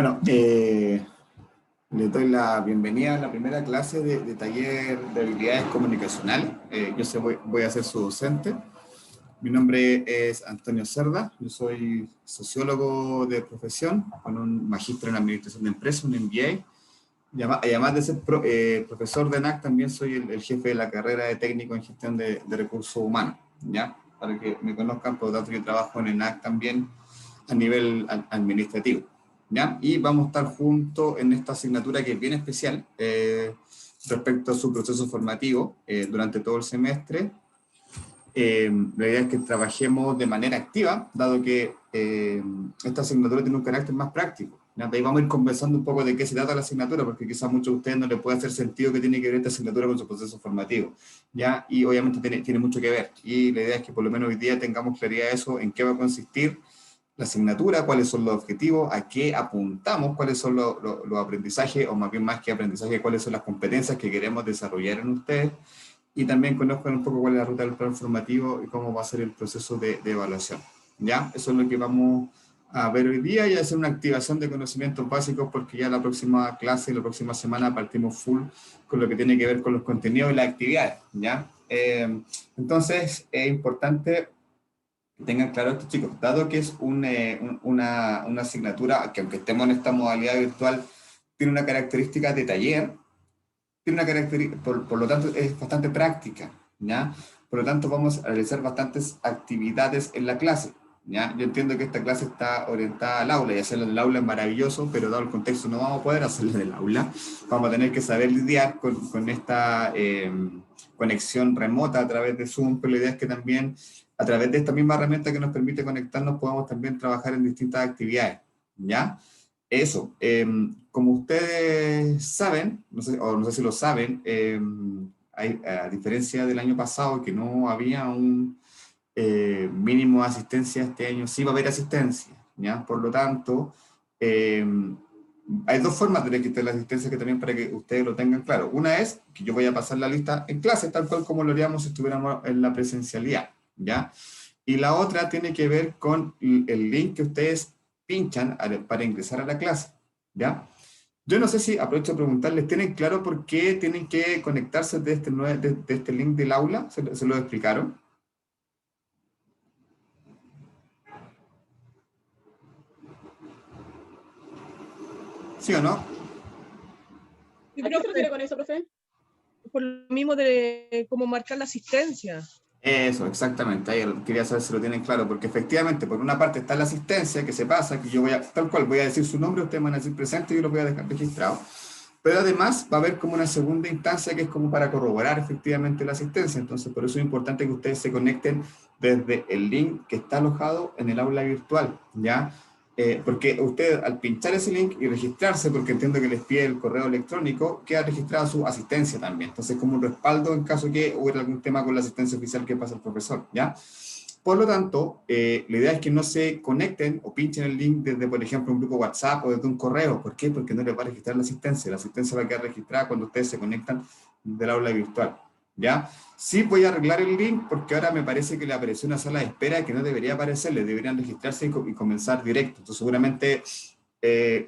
Bueno, les doy la bienvenida a la primera clase de taller de habilidades comunicacionales. Voy a ser su docente. Mi nombre es Antonio Cerda, yo soy sociólogo de profesión, con un magíster en administración de empresas, un MBA. Y además de ser profesor de NAC, también soy el jefe de la carrera de técnico en gestión de recursos humanos, ¿ya? Para que me conozcan, por lo tanto yo trabajo en el NAC también a nivel administrativo, ¿ya? Y vamos a estar juntos en esta asignatura que es bien especial respecto a su proceso formativo durante todo el semestre. La idea es que trabajemos de manera activa, dado que esta asignatura tiene un carácter más práctico. ¿Ya? De ahí vamos a ir conversando un poco de qué se trata la asignatura, porque quizás a muchos de ustedes no les puede hacer sentido que tiene que ver esta asignatura con su proceso formativo. ¿Ya? Y obviamente tiene mucho que ver. Y la idea es que por lo menos hoy día tengamos claridad de eso, en qué va a consistir la asignatura, cuáles son los objetivos, a qué apuntamos, cuáles son los aprendizajes, o más que aprendizaje, cuáles son las competencias que queremos desarrollar en ustedes, y también conozcan un poco cuál es la ruta del plan formativo y cómo va a ser el proceso de evaluación. ¿Ya? Eso es lo que vamos a ver hoy día y hacer una activación de conocimientos básicos, porque ya la próxima clase, la próxima semana partimos full con lo que tiene que ver con los contenidos y las actividades. ¿Ya? Entonces, es importante que tengan claro esto, chicos, dado que es una asignatura que, aunque estemos en esta modalidad virtual, tiene una característica de taller, tiene una característica, por lo tanto es bastante práctica, ¿ya? Por lo tanto vamos a realizar bastantes actividades en la clase, ¿ya? Yo entiendo que esta clase está orientada al aula, y hacerlo en el aula es maravilloso, pero dado el contexto no vamos a poder hacerlo en el aula, vamos a tener que saber lidiar con esta conexión remota a través de Zoom, pero la idea es que también a través de esta misma herramienta que nos permite conectarnos podamos también trabajar en distintas actividades, ¿ya? Eso, como ustedes saben, no sé si lo saben, a diferencia del año pasado que no había un mínimo de asistencia, este año sí va a haber asistencia, ¿ya? Por lo tanto, eh, hay dos formas de registrar la asistencia, que también para que ustedes lo tengan claro. Una es que yo voy a pasar la lista en clase, tal cual como lo haríamos si estuviéramos en la presencialidad, ¿ya? Y la otra tiene que ver con el link que ustedes pinchan para ingresar a la clase, ¿ya? Yo no sé si, aprovecho de preguntarles, ¿tienen claro por qué tienen que conectarse de este link del aula? ¿Se lo explicaron? ¿Sí o no? ¿A qué se refiere con eso, profe? Por lo mismo de cómo marcar la asistencia. Eso, exactamente. Ahí quería saber si lo tienen claro, porque efectivamente, por una parte está la asistencia, que se pasa, que yo voy a, tal cual, voy a decir su nombre, ustedes van a decir presente y yo lo voy a dejar registrado. Pero además va a haber como una segunda instancia que es como para corroborar efectivamente la asistencia. Entonces, por eso es importante que ustedes se conecten desde el link que está alojado en el aula virtual, ¿ya? Porque usted al pinchar ese link y registrarse, porque entiendo que les pide el correo electrónico, queda registrada su asistencia también. Entonces, como un respaldo en caso que hubiera algún tema con la asistencia oficial que pasa el profesor, ¿ya? Por lo tanto, la idea es que no se conecten o pinchen el link desde, por ejemplo, un grupo WhatsApp o desde un correo. ¿Por qué? Porque no les va a registrar la asistencia. La asistencia va a quedar registrada cuando ustedes se conectan del aula virtual, ¿ya? Sí voy a arreglar el link porque ahora me parece que le apareció una sala de espera que no debería aparecerle, deberían registrarse y comenzar directo. Entonces seguramente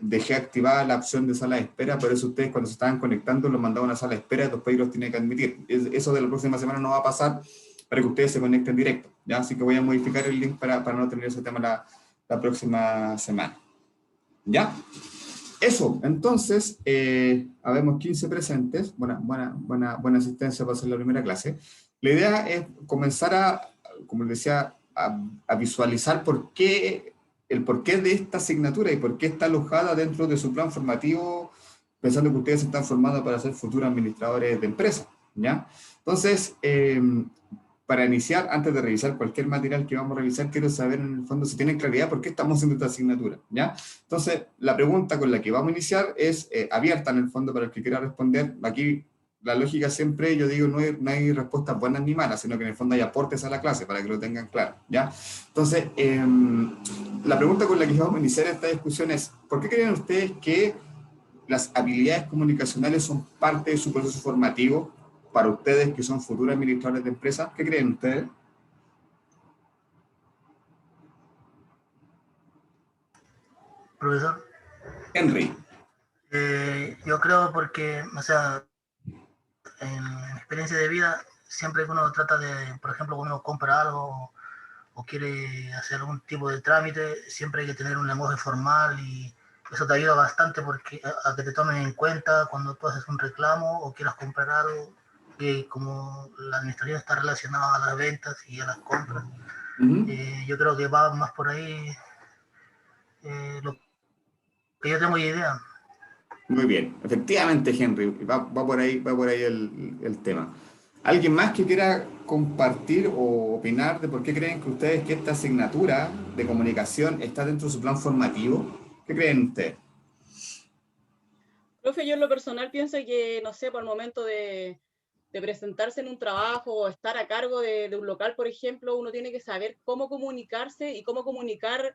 dejé activada la opción de sala de espera, por eso ustedes cuando se estaban conectando los mandaban a una sala de espera y después los tienen que admitir. Eso de la próxima semana no va a pasar para que ustedes se conecten directo, ¿ya? Así que voy a modificar el link para no tener ese tema la próxima semana, ¿ya? Eso, entonces, habemos 15 presentes, buena asistencia para hacer la primera clase. La idea es comenzar como les decía, a visualizar el porqué de esta asignatura y por qué está alojada dentro de su plan formativo, pensando que ustedes se están formando para ser futuros administradores de empresas, ¿ya? Entonces, para iniciar, antes de revisar cualquier material que vamos a revisar, quiero saber en el fondo si tienen claridad por qué estamos haciendo esta asignatura, ¿ya? Entonces, la pregunta con la que vamos a iniciar es abierta en el fondo para el que quiera responder. Aquí la lógica siempre, yo digo, no hay respuestas buenas ni malas, sino que en el fondo hay aportes a la clase para que lo tengan claro, ¿ya? Entonces, la pregunta con la que vamos a iniciar esta discusión es, ¿por qué creen ustedes que las habilidades comunicacionales son parte de su proceso formativo para ustedes que son futuros administradores de empresas? ¿Qué creen ustedes? Profesor. Henry. Yo creo porque, o sea, en experiencia de vida, siempre que uno trata de, por ejemplo, cuando uno compra algo o quiere hacer algún tipo de trámite, siempre hay que tener un lenguaje formal y eso te ayuda bastante porque a que te tomen en cuenta cuando tú haces un reclamo o quieras comprar algo, y como la administración está relacionada a las ventas y a las compras, yo creo que va más por ahí lo que yo tengo idea. Muy bien, efectivamente, Henry, va por ahí el tema. ¿Alguien más que quiera compartir o opinar de por qué creen que ustedes que esta asignatura de comunicación está dentro de su plan formativo? ¿Qué creen ustedes? Profe, yo en lo personal pienso que, no sé, por el momento de presentarse en un trabajo o estar a cargo de un local, por ejemplo, uno tiene que saber cómo comunicarse y cómo comunicar,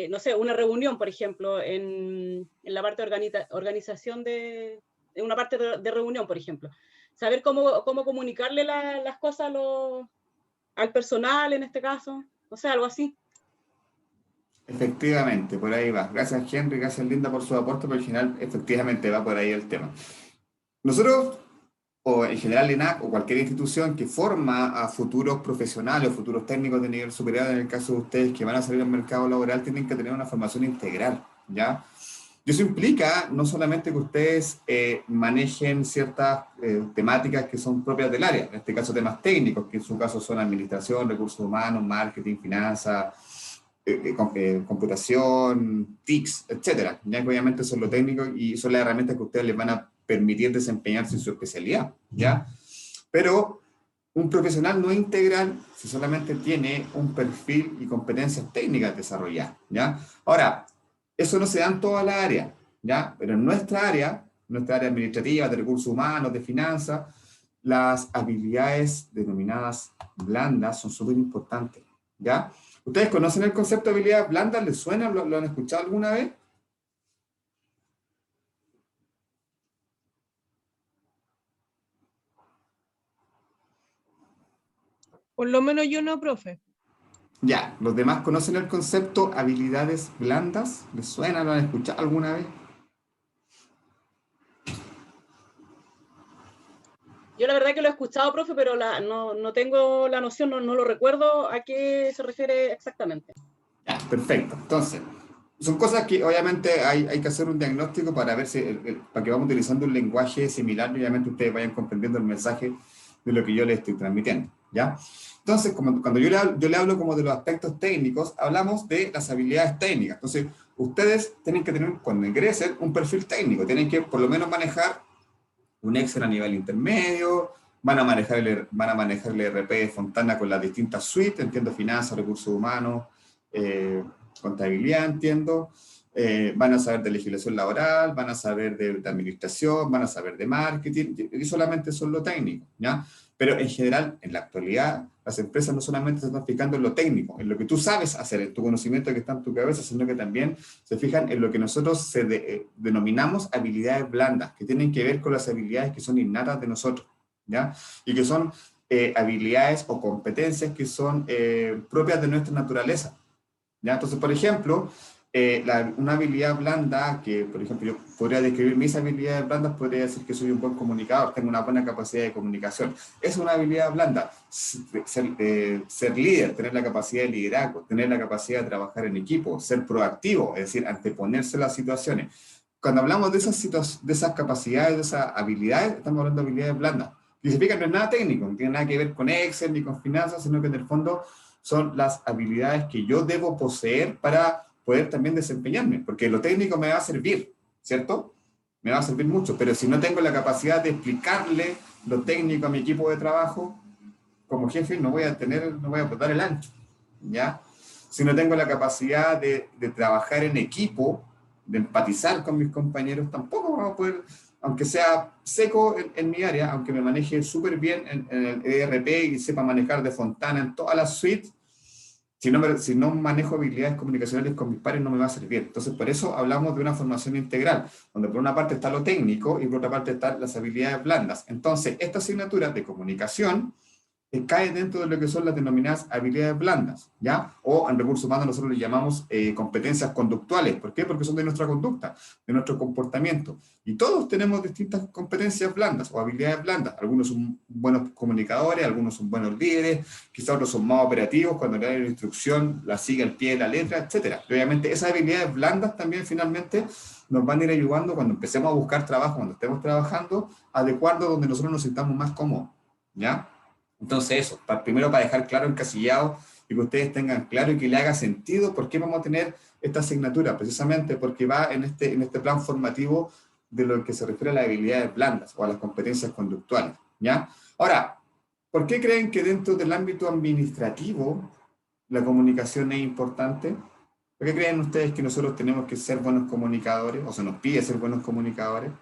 no sé, una reunión, por ejemplo, en la parte de organización en una parte de reunión, por ejemplo. Saber cómo comunicarle las cosas al personal, en este caso, no sé, algo así. Efectivamente, por ahí va. Gracias, Henry, gracias, Linda, por su aporte, pero al final efectivamente va por ahí el tema. Nosotros, o en general ENAC, o cualquier institución que forma a futuros profesionales o futuros técnicos de nivel superior, en el caso de ustedes que van a salir al mercado laboral, tienen que tener una formación integral, ¿ya? Y eso implica no solamente que ustedes manejen ciertas temáticas que son propias del área, en este caso temas técnicos, que en su caso son administración, recursos humanos, marketing, finanzas, computación, TICs, etcétera. Ya que obviamente son lo técnico y son las herramientas que ustedes les van a permitir desempeñarse en su especialidad, ¿ya? Pero un profesional no integral si solamente tiene un perfil y competencias técnicas desarrolladas, ¿ya? Ahora, eso no se da en toda la área, ¿ya? Pero en nuestra área administrativa, de recursos humanos, de finanzas, las habilidades denominadas blandas son súper importantes, ¿ya? ¿Ustedes conocen el concepto de habilidades blandas? ¿Les suena? ¿Lo han escuchado alguna vez? Por lo menos yo no, profe. Ya, ¿los demás conocen el concepto habilidades blandas? ¿Les suena? ¿Lo han escuchado alguna vez? Yo la verdad que lo he escuchado, profe, pero no tengo la noción, no lo recuerdo a qué se refiere exactamente. Ya, perfecto. Entonces, son cosas que obviamente hay que hacer un diagnóstico para ver si, para que vamos utilizando un lenguaje similar y obviamente ustedes vayan comprendiendo el mensaje de lo que yo les estoy transmitiendo, ¿ya? Entonces, cuando yo le hablo como de los aspectos técnicos, hablamos de las habilidades técnicas. Entonces, ustedes tienen que tener, cuando ingresen, un perfil técnico. Tienen que por lo menos manejar un Excel a nivel intermedio, van a manejar el ERP de Fontana con las distintas suites, entiendo, finanzas, recursos humanos, contabilidad, entiendo, van a saber de legislación laboral, van a saber de administración, van a saber de marketing, y solamente son lo técnico, ¿ya? Pero en general, en la actualidad, las empresas no solamente se están fijando en lo técnico, en lo que tú sabes hacer, en tu conocimiento que está en tu cabeza, sino que también se fijan en lo que nosotros denominamos habilidades blandas, que tienen que ver con las habilidades que son innatas de nosotros, ¿ya? Y que son habilidades o competencias que son propias de nuestra naturaleza, ¿ya? Entonces, por ejemplo, una habilidad blanda, que por ejemplo yo podría describir mis habilidades blandas, podría decir que soy un buen comunicador, tengo una buena capacidad de comunicación. Es una habilidad blanda, ser líder, tener la capacidad de liderazgo, tener la capacidad de trabajar en equipo, ser proactivo, es decir, anteponerse a las situaciones. Cuando hablamos de esas capacidades, de esas habilidades, estamos hablando de habilidades blandas. Y se fijan, no es nada técnico, no tiene nada que ver con Excel ni con finanzas, sino que en el fondo son las habilidades que yo debo poseer para poder también desempeñarme, porque lo técnico me va a servir, ¿cierto? Me va a servir mucho, pero si no tengo la capacidad de explicarle lo técnico a mi equipo de trabajo, como jefe no voy a dar el ancho, ¿ya? Si no tengo la capacidad de trabajar en equipo, de empatizar con mis compañeros, tampoco vamos a poder, aunque sea seco en mi área, aunque me maneje súper bien en el ERP y sepa manejar de Fontana en todas las suites, si no manejo habilidades comunicacionales con mis pares no me va a servir. Entonces, por eso hablamos de una formación integral, donde por una parte está lo técnico y por otra parte están las habilidades blandas. Entonces, esta asignatura de comunicación cae dentro de lo que son las denominadas habilidades blandas, ¿ya? O en recursos humanos nosotros les llamamos competencias conductuales. ¿Por qué? Porque son de nuestra conducta, de nuestro comportamiento. Y todos tenemos distintas competencias blandas o habilidades blandas. Algunos son buenos comunicadores, algunos son buenos líderes, quizás otros son más operativos, cuando le dan la instrucción, la sigue al pie de la letra, etc. Y obviamente esas habilidades blandas también finalmente nos van a ir ayudando cuando empecemos a buscar trabajo, cuando estemos trabajando, adecuando donde nosotros nos sintamos más cómodos, ¿ya? Entonces eso, primero para dejar claro, encasillado, y que ustedes tengan claro y que le haga sentido por qué vamos a tener esta asignatura, precisamente porque va en este plan formativo de lo que se refiere a las habilidades blandas o a las competencias conductuales, ¿ya? Ahora, ¿por qué creen que dentro del ámbito administrativo la comunicación es importante? ¿Por qué creen ustedes que nosotros tenemos que ser buenos comunicadores, o se nos pide ser buenos comunicadores?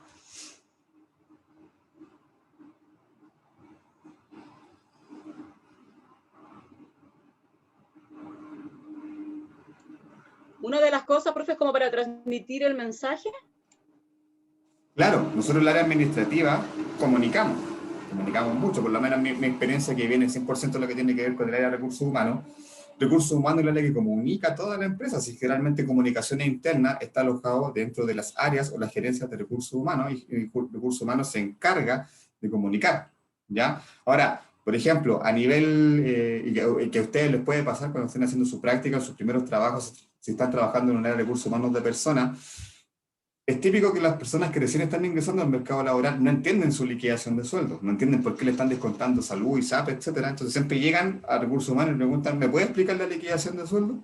Una de las cosas, profe, es como para transmitir el mensaje. Claro, nosotros en el área administrativa comunicamos mucho, por lo menos mi experiencia que viene 100% de lo que tiene que ver con el área de recursos humanos es el área que comunica a toda la empresa, si generalmente comunicación interna está alojado dentro de las áreas o las gerencias de recursos humanos, y recursos humanos se encarga de comunicar, ¿ya? Ahora, por ejemplo, a nivel, y que a ustedes les puede pasar cuando estén haciendo su práctica, sus primeros trabajos, si están trabajando en un área de recursos humanos de personas, es típico que las personas que recién están ingresando al mercado laboral no entienden su liquidación de sueldos, no entienden por qué le están descontando salud, ISAP, etcétera. Entonces siempre llegan a recursos humanos y preguntan, ¿me puede explicar la liquidación de sueldo?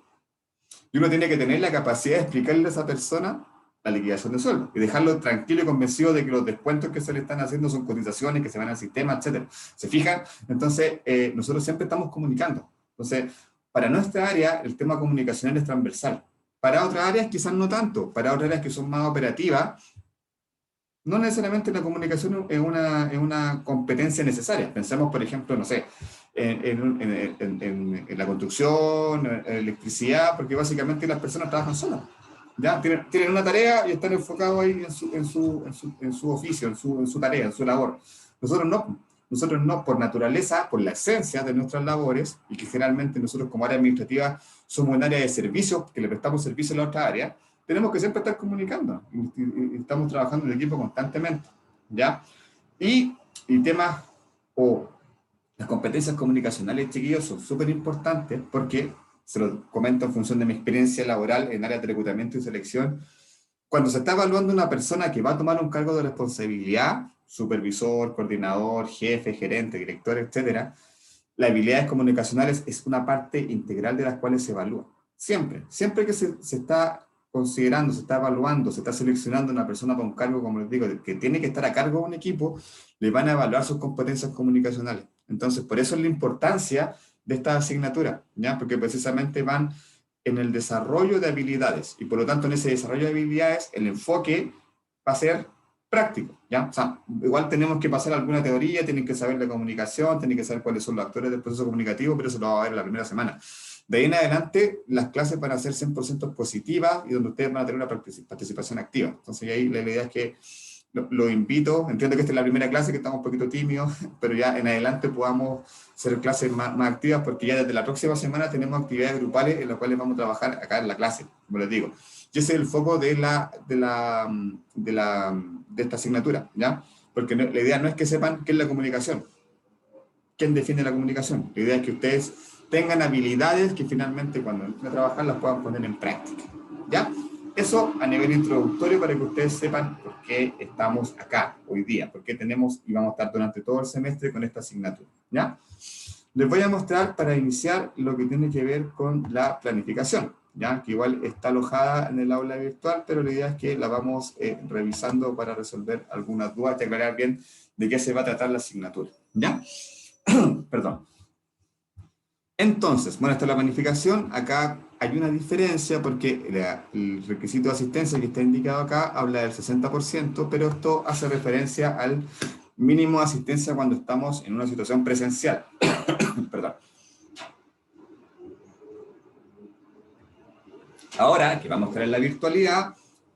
Y uno tiene que tener la capacidad de explicarle a esa persona la liquidación de sueldo y dejarlo tranquilo y convencido de que los descuentos que se le están haciendo son cotizaciones que se van al sistema, etcétera. ¿Se fijan? Entonces, nosotros siempre estamos comunicando. Entonces, para nuestra área, el tema comunicacional es transversal. Para otras áreas quizás no tanto, para otras áreas que son más operativas, no necesariamente la comunicación es una competencia necesaria. Pensemos, por ejemplo, no sé, en la construcción, en electricidad, porque básicamente las personas trabajan solas. ¿Ya? Tienen una tarea y están enfocados ahí en su oficio, en su tarea, en su labor. Nosotros no, por naturaleza, por la esencia de nuestras labores, y que generalmente nosotros como área administrativa somos un área de servicio, que le prestamos servicio a la otra área, tenemos que siempre estar comunicando, y estamos trabajando en equipo constantemente, ¿ya? Y temas o las competencias comunicacionales, chiquillos, son súper importantes porque, se lo comento en función de mi experiencia laboral en áreas de reclutamiento y selección, cuando se está evaluando una persona que va a tomar un cargo de responsabilidad, supervisor, coordinador, jefe, gerente, director, etcétera, las habilidades comunicacionales es una parte integral de las cuales se evalúa. Siempre que se está considerando, se está evaluando, se está seleccionando una persona para un cargo, como les digo, que tiene que estar a cargo de un equipo, le van a evaluar sus competencias comunicacionales. Entonces, por eso es la importancia de esta asignatura, ¿ya? Porque precisamente van en el desarrollo de habilidades, y por lo tanto en ese desarrollo de habilidades el enfoque va a ser práctico, ¿ya? O sea, igual tenemos que pasar alguna teoría, tienen que saber la comunicación, tienen que saber cuáles son los actores del proceso comunicativo, pero eso lo va a ver en la primera semana. De ahí en adelante, las clases van a ser 100% positivas y donde ustedes van a tener una participación activa. Entonces, ahí la idea es que lo invito, entiendo que esta es la primera clase, que estamos un poquito tímidos, pero ya en adelante podamos hacer clases más activas, porque ya desde la próxima semana tenemos actividades grupales en las cuales vamos a trabajar acá en la clase, como les digo. Y ese es el foco de esta asignatura, ¿ya? Porque la idea no es que sepan qué es la comunicación, quién define la comunicación. La idea es que ustedes tengan habilidades que finalmente cuando entren a trabajar las puedan poner en práctica, ¿ya? Eso a nivel introductorio para que ustedes sepan por qué estamos acá hoy día, por qué tenemos y vamos a estar durante todo el semestre con esta asignatura, ¿ya? Les voy a mostrar para iniciar lo que tiene que ver con la planificación, ¿ya? Que igual está alojada en el aula virtual, pero la idea es que la vamos revisando para resolver algunas dudas y aclarar bien de qué se va a tratar la asignatura, ¿ya? Perdón. Entonces, bueno, esta es la planificación. Acá hay una diferencia porque el requisito de asistencia que está indicado acá habla del 60%, pero esto hace referencia al mínimo de asistencia cuando estamos en una situación presencial. Perdón. Ahora, que vamos a estar en la virtualidad,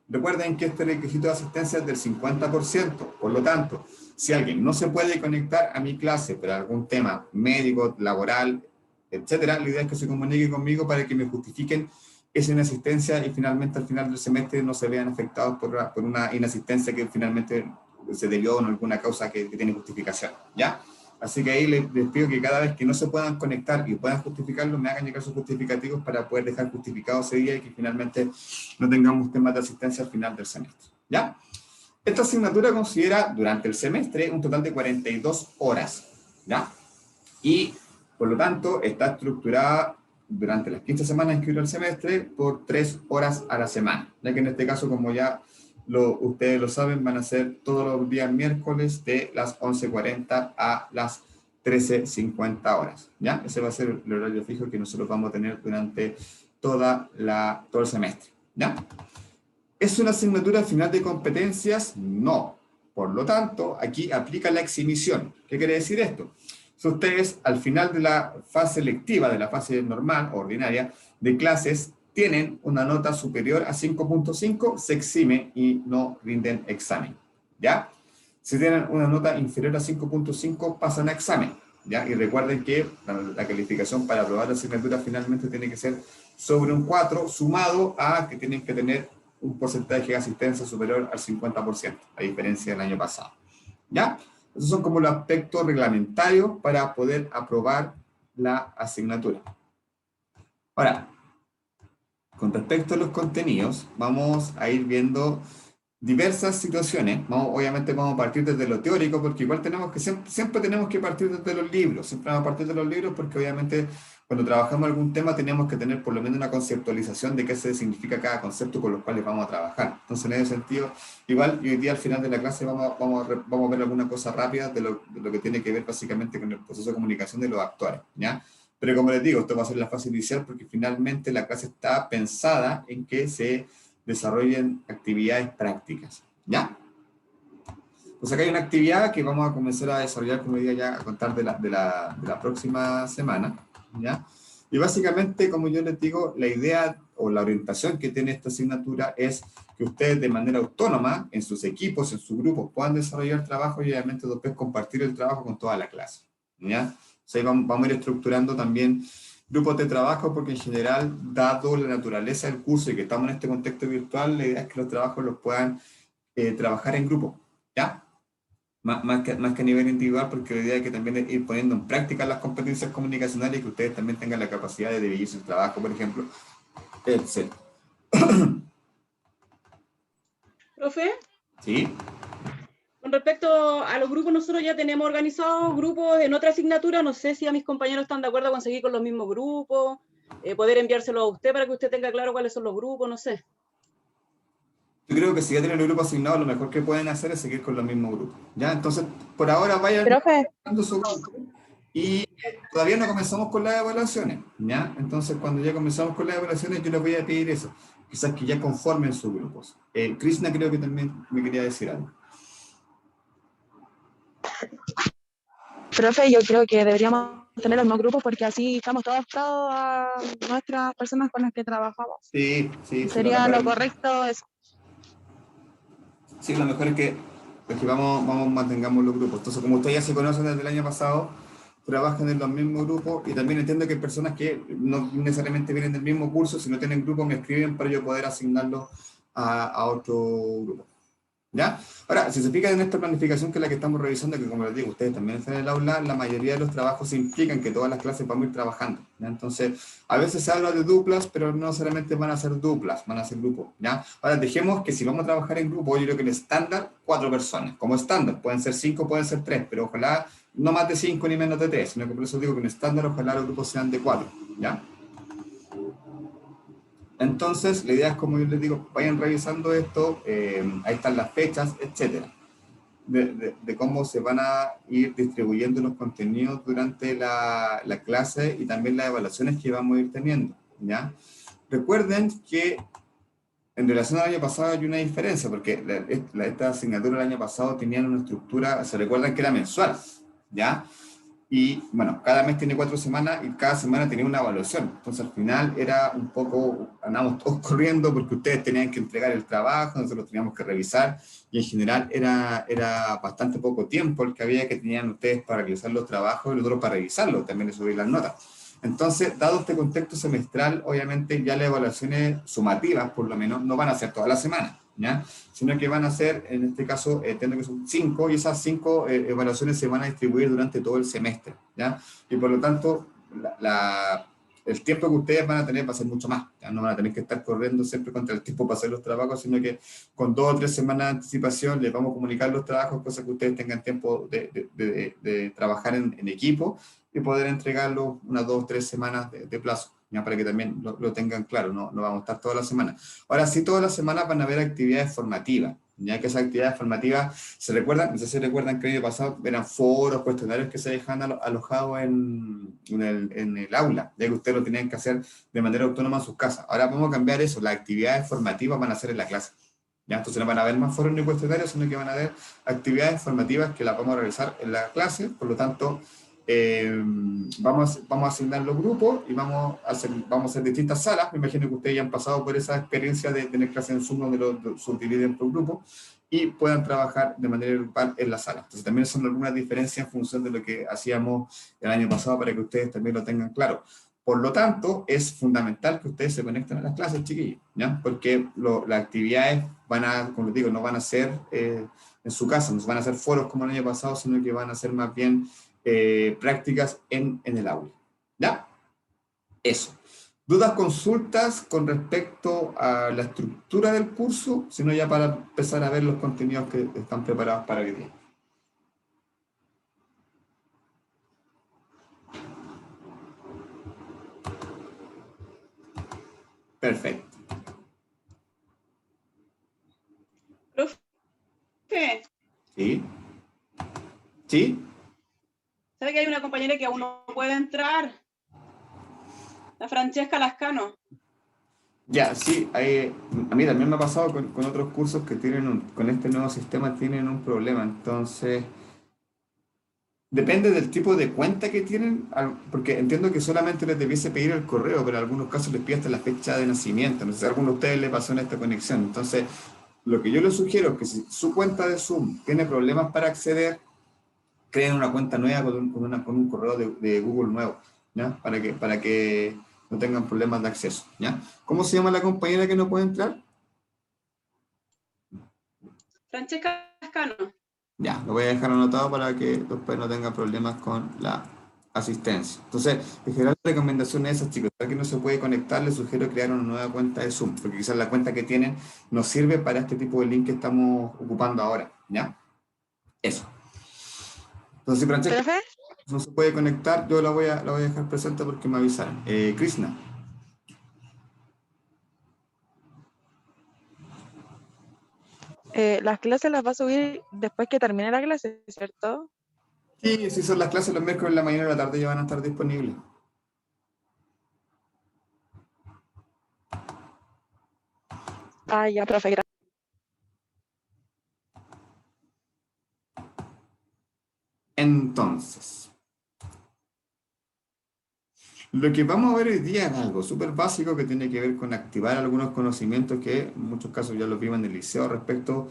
Recuerden que este requisito de asistencia es del 50%, por lo tanto, si alguien no se puede conectar a mi clase por algún tema médico, laboral, etcétera, la idea es que se comunique conmigo para que me justifiquen esa inasistencia y finalmente al final del semestre no se vean afectados por una inasistencia que finalmente se debió en alguna causa que tiene justificación, ¿ya? Así que ahí les pido que cada vez que no se puedan conectar y puedan justificarlo, me hagan llegar sus justificativos para poder dejar justificado ese día y que finalmente no tengamos temas de asistencia al final del semestre, ¿ya? Esta asignatura considera durante el semestre un total de 42 horas, ¿ya? Y por lo tanto está estructurada durante las 15 semanas que dura el semestre por 3 horas a la semana, ya que en este caso, como ya ustedes lo saben, van a ser todos los días miércoles de las 11:40 a las 13:50 horas, ¿ya? Ese va a ser el horario fijo que nosotros vamos a tener durante todo el semestre, ¿ya? ¿Es una asignatura final de competencias? No. Por lo tanto, aquí aplica la exhibición. ¿Qué quiere decir esto? Si ustedes al final de la fase lectiva, de la fase normal o ordinaria de clases, tienen una nota superior a 5.5, se exime y no rinden examen, ¿ya? Si tienen una nota inferior a 5.5, pasan a examen, ¿ya? Y recuerden que la calificación para aprobar la asignatura finalmente tiene que ser sobre un 4, sumado a que tienen que tener un porcentaje de asistencia superior al 50%, a diferencia del año pasado, ¿ya? Esos son como los aspectos reglamentarios para poder aprobar la asignatura. Ahora, con respecto a los contenidos, vamos a ir viendo diversas situaciones. Obviamente vamos a partir desde lo teórico, porque igual tenemos que siempre tenemos que partir desde los libros. Siempre vamos a partir de los libros porque obviamente cuando trabajamos algún tema tenemos que tener por lo menos una conceptualización de qué se significa cada concepto con los cuales vamos a trabajar. Entonces, en ese sentido, igual hoy día al final de la clase vamos a ver alguna cosa rápida de lo que tiene que ver básicamente con el proceso de comunicación de los actores, ¿ya? Pero como les digo, esto va a ser la fase inicial porque finalmente la clase está pensada en que se desarrollen actividades prácticas, ¿ya? Pues acá hay una actividad que vamos a comenzar a desarrollar, como día ya a contar de la próxima semana, ¿ya? Y básicamente, como yo les digo, la idea o la orientación que tiene esta asignatura es que ustedes de manera autónoma, en sus equipos, en sus grupos, puedan desarrollar trabajo y obviamente después compartir el trabajo con toda la clase, ¿ya? O sea, vamos a ir estructurando también grupos de trabajo porque en general, dado la naturaleza del curso y que estamos en este contexto virtual, la idea es que los trabajos los puedan trabajar en grupo, ¿ya? Más que a nivel individual, porque la idea es que también ir poniendo en práctica las competencias comunicacionales y que ustedes también tengan la capacidad de dividir su trabajo, por ejemplo, etc. Profe, ¿Sí? con respecto a los grupos, nosotros ya tenemos organizados grupos en otra asignatura. No sé si a mis compañeros están de acuerdo con seguir con los mismos grupos, poder enviárselo a usted para que usted tenga claro cuáles son los grupos, no sé. Yo creo que si ya tienen el grupo asignado, lo mejor que pueden hacer es seguir con los mismos grupos, ¿ya? Entonces, por ahora vayan Profe, dando su grupo y todavía no comenzamos con las evaluaciones, ¿ya? Entonces, cuando ya comenzamos con las evaluaciones, yo les voy a pedir eso, quizás que ya conformen sus grupos. Krishna creo que también me quería decir algo. profe, yo creo que deberíamos tener los mismos grupos porque así estamos todos adaptados a nuestras personas con las que trabajamos. Sí. Sería lo correcto eso. Sí, lo mejor es que mantengamos los grupos. Entonces, como ustedes ya se conocen desde el año pasado, trabajan en los mismos grupos y también entiendo que hay personas que no necesariamente vienen del mismo curso, si no tienen grupo me escriben para yo poder asignarlos a otro grupo. ¿Ya? Ahora, si se fijan en esta planificación que es la que estamos revisando, que como les digo, ustedes también están en el aula, la mayoría de los trabajos implican que todas las clases vamos a ir trabajando, ¿ya? Entonces, a veces se habla de duplas, pero no necesariamente van a ser duplas, van a ser grupos, ¿ya? Ahora, dejemos que si vamos a trabajar en grupo, yo creo que el estándar, 4 personas, como estándar, pueden ser 5, pueden ser 3, pero ojalá no más de 5 ni menos de 3, sino que por eso digo que en estándar, ojalá los grupos sean de 4, ¿ya? Entonces, la idea es, como yo les digo, vayan revisando esto, ahí están las fechas, etcétera, de cómo se van a ir distribuyendo los contenidos durante la clase y también las evaluaciones que vamos a ir teniendo, ¿ya? Recuerden que en relación al año pasado hay una diferencia, porque esta asignatura del año pasado tenían una estructura, se recuerdan que era mensual, ¿ya? Y bueno, cada mes tiene 4 semanas y cada semana tenía una evaluación. Entonces al final era un poco, andábamos todos corriendo porque ustedes tenían que entregar el trabajo, nosotros teníamos que revisar y en general era bastante poco tiempo el que había que tenían ustedes para realizar los trabajos y nosotros para revisarlos, también de subir las notas. Entonces, dado este contexto semestral, obviamente ya las evaluaciones sumativas, por lo menos, no van a ser toda la semana, ¿ya? Sino que van a ser, en este caso, entiendo que son 5, y esas 5 evaluaciones se van a distribuir durante todo el semestre, ¿ya? Y por lo tanto, el tiempo que ustedes van a tener va a ser mucho más, ¿ya? No van a tener que estar corriendo siempre contra el tiempo para hacer los trabajos, sino que con 2 o 3 semanas de anticipación les vamos a comunicar los trabajos, cosa que ustedes tengan tiempo de trabajar en equipo y poder entregarlo unas 2 o 3 semanas de plazo, ¿ya? Para que también lo tengan claro, no vamos a estar toda la semana. Ahora sí, todas las semanas van a haber actividades formativas, ya que esas actividades formativas, ¿se recuerdan? No sé si recuerdan que el año pasado eran foros, cuestionarios que se dejan alojados en el aula, ya que ustedes lo tenían que hacer de manera autónoma en sus casas. Ahora vamos a cambiar eso, las actividades formativas van a ser en la clase. ¿Ya? Entonces no van a haber más foros ni cuestionarios, sino que van a haber actividades formativas que las vamos a realizar en la clase, por lo tanto, vamos a asignar los grupos y vamos a hacer distintas salas. Me imagino que ustedes ya han pasado por esa experiencia de tener clases en Zoom donde los subdividen por grupos y puedan trabajar de manera grupal en la sala. Entonces también son algunas diferencias en función de lo que hacíamos el año pasado para que ustedes también lo tengan claro. Por lo tanto, es fundamental que ustedes se conecten a las clases, chiquillos, ¿ya? Porque las actividades van a, como les digo, no van a ser en su casa, no van a ser foros como el año pasado, sino que van a ser más bien prácticas en el aula. ¿Ya? Eso. ¿Dudas, consultas con respecto a la estructura del curso? Sino ya para empezar a ver los contenidos que están preparados para hoy día. Perfecto. Profe, ¿Sí? ¿Sí? ¿sabe que hay una compañera que aún no puede entrar? La Francesca Lascano. Ya, sí, a mí también me ha pasado con otros cursos que tienen con este nuevo sistema tienen un problema, entonces depende del tipo de cuenta que tienen, porque entiendo que solamente les debiese pedir el correo, pero en algunos casos les pide hasta la fecha de nacimiento, no sé si a alguno de ustedes le pasó en esta conexión, entonces lo que yo les sugiero es que si su cuenta de Zoom tiene problemas para acceder, creen una cuenta nueva con un correo de Google nuevo, ¿ya? Para que no tengan problemas de acceso, ¿ya? ¿Cómo se llama la compañera que no puede entrar? Francesca Lascano. Ya, lo voy a dejar anotado para que después no tengan problemas con la asistencia. Entonces, en general la recomendación es esa, chicos, ya que no se puede conectar, les sugiero crear una nueva cuenta de Zoom, porque quizás la cuenta que tienen no sirve para este tipo de link que estamos ocupando ahora, ¿ya? Eso. Entonces, si Francesca ¿Profe? no se puede conectar, yo la voy a dejar presente porque me avisaron. Krishna. Las clases las va a subir después que termine la clase, ¿cierto? Sí, si son las clases los miércoles en la mañana y la tarde ya van a estar disponibles. Ah, ya, profe, gracias. Entonces, lo que vamos a ver hoy día es algo súper básico que tiene que ver con activar algunos conocimientos que en muchos casos ya los vimos en el liceo respecto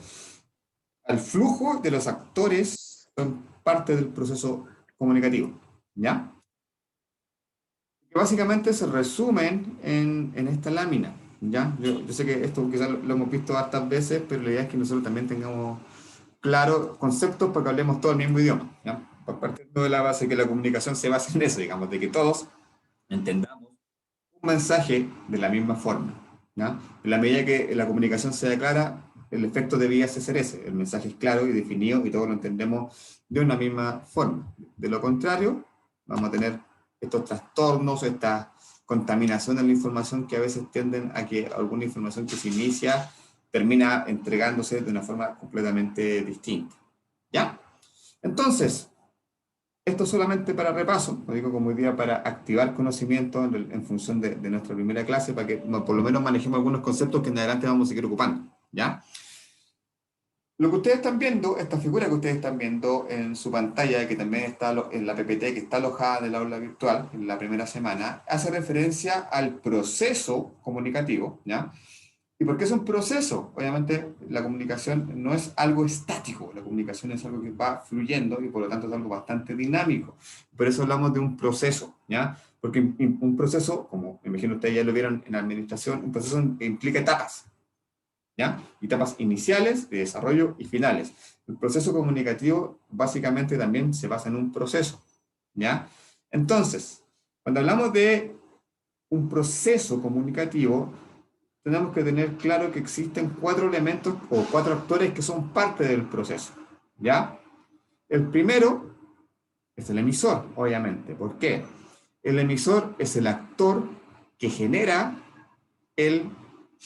al flujo de los actores que son parte del proceso comunicativo, ¿ya? Que básicamente se resumen en esta lámina, ¿ya? Yo sé que esto quizás lo hemos visto hartas veces, pero la idea es que nosotros también tengamos claros conceptos para que hablemos todo el mismo idioma, ¿ya? Partiendo de la base que la comunicación se basa en eso, digamos, de que todos entendamos un mensaje de la misma forma, ¿ya? En la medida que la comunicación sea clara, el efecto debía ser ese, el mensaje es claro y definido y todos lo entendemos de una misma forma. De lo contrario, vamos a tener estos trastornos, esta contaminación de la información que a veces tienden a que alguna información que se inicia termina entregándose de una forma completamente distinta, ¿ya? Entonces, esto solamente para repaso, lo digo como hoy día para activar conocimiento en función de nuestra primera clase, para que por lo menos manejemos algunos conceptos que en adelante vamos a seguir ocupando, ¿ya? Lo que ustedes están viendo, esta figura que ustedes están viendo en su pantalla, que también está en la PPT, que está alojada en el aula virtual en la primera semana, hace referencia al proceso comunicativo, ¿ya? ¿Y por qué es un proceso? Obviamente la comunicación no es algo estático, la comunicación es algo que va fluyendo y por lo tanto es algo bastante dinámico. Por eso hablamos de un proceso, ¿ya? Porque un proceso, como me imagino ustedes ya lo vieron en la administración, un proceso implica etapas, ¿ya? Etapas iniciales, de desarrollo y finales. El proceso comunicativo básicamente también se basa en un proceso, ¿ya? Entonces, cuando hablamos de un proceso comunicativo, tenemos que tener claro que existen 4 elementos o 4 actores que son parte del proceso, ¿ya? El primero es el emisor, obviamente. ¿Por qué? El emisor es el actor que genera el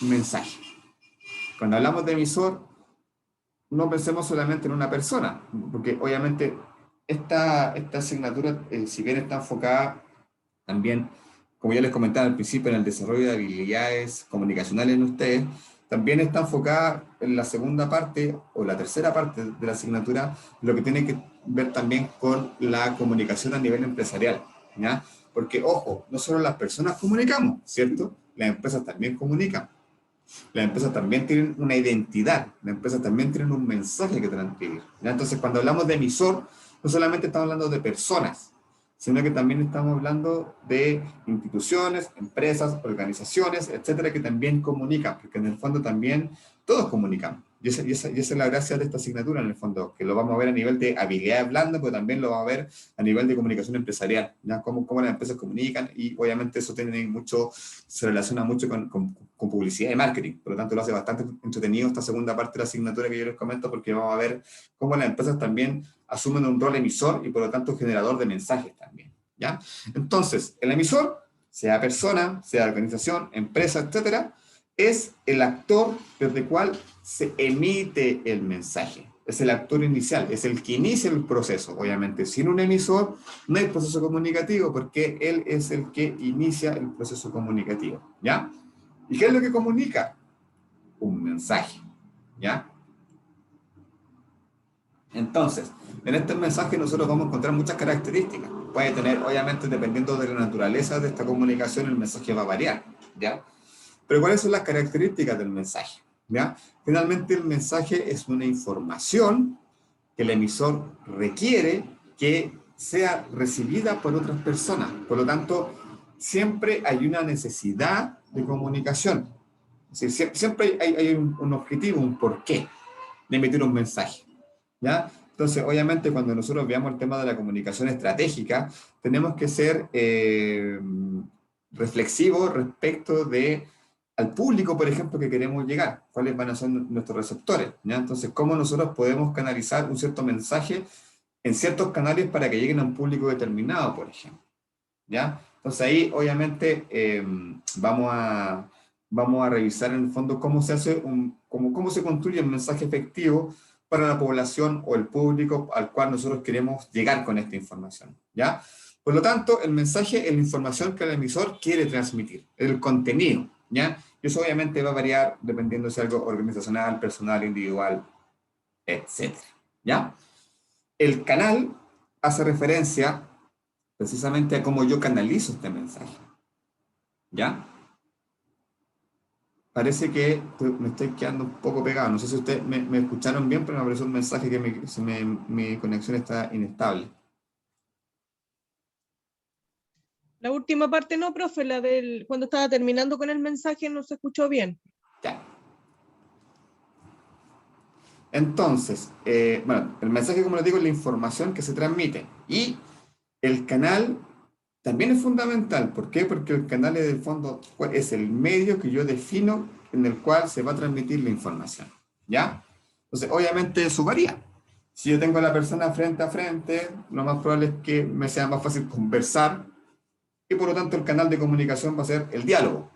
mensaje. Cuando hablamos de emisor, no pensemos solamente en una persona, porque obviamente esta asignatura, si bien está enfocada también, como ya les comentaba al principio, en el desarrollo de habilidades comunicacionales en ustedes, también está enfocada en la segunda parte o la tercera parte de la asignatura, lo que tiene que ver también con la comunicación a nivel empresarial, ¿ya? Porque, ojo, no solo las personas comunicamos, ¿cierto? Las empresas también comunican. Las empresas también tienen una identidad, las empresas también tienen un mensaje que transmitir, ¿ya? Entonces, cuando hablamos de emisor, no solamente estamos hablando de personas, sino que también estamos hablando de instituciones, empresas, organizaciones, etcétera, que también comunican, porque en el fondo también todos comunican. Y esa es la gracia de esta asignatura, en el fondo, que lo vamos a ver a nivel de habilidades blandas, pero también lo vamos a ver a nivel de comunicación empresarial, ¿ya? Cómo las empresas comunican, y obviamente eso tiene mucho, se relaciona mucho con publicidad y marketing. Por lo tanto, lo hace bastante entretenido esta segunda parte de la asignatura que yo les comento, porque vamos a ver cómo las empresas también asumen un rol emisor y por lo tanto generador de mensajes también, ¿ya? Entonces, el emisor, sea persona, sea organización, empresa, etcétera, es el actor desde el cual se emite el mensaje. Es el actor inicial, es el que inicia el proceso. Obviamente, sin un emisor no hay proceso comunicativo, porque él es el que inicia el proceso comunicativo, ¿ya? ¿Y qué es lo que comunica? Un mensaje, ¿ya? Entonces, en este mensaje nosotros vamos a encontrar muchas características. Puede tener, obviamente, dependiendo de la naturaleza de esta comunicación, el mensaje va a variar, ¿ya? Pero ¿cuáles son las características del mensaje? ¿Ya? Finalmente, el mensaje es una información que el emisor requiere que sea recibida por otras personas. Por lo tanto, siempre hay una necesidad de comunicación. Es decir, siempre hay un objetivo, un porqué de emitir un mensaje, ¿ya? Entonces, obviamente, cuando nosotros veamos el tema de la comunicación estratégica, tenemos que ser reflexivos respecto de al público, por ejemplo, que queremos llegar, cuáles van a ser nuestros receptores, ¿ya? Entonces, cómo nosotros podemos canalizar un cierto mensaje en ciertos canales para que lleguen a un público determinado, por ejemplo, ¿ya? Entonces ahí, obviamente, vamos a revisar en el fondo cómo se hace cómo se construye un mensaje efectivo para la población o el público al cual nosotros queremos llegar con esta información, ¿ya? Por lo tanto, el mensaje es la información que el emisor quiere transmitir, el contenido, ¿ya? Y eso obviamente va a variar dependiendo si es algo organizacional, personal, individual, etc., ¿ya? El canal hace referencia precisamente a cómo yo canalizo este mensaje, ¿ya? Parece que me estoy quedando un poco pegado. No sé si ustedes me escucharon bien, pero me apareció un mensaje que mi conexión está inestable. La última parte no, profe, la del cuando estaba terminando con el mensaje no se escuchó bien. Ya. Entonces, bueno, el mensaje, como les digo, es la información que se transmite. Y el canal también es fundamental. ¿Por qué? Porque el canal es, del fondo, es el medio que yo defino en el cual se va a transmitir la información, ¿ya? Entonces, obviamente eso varía. Si yo tengo a la persona frente a frente, lo más probable es que me sea más fácil conversar, y por lo tanto el canal de comunicación va a ser el diálogo,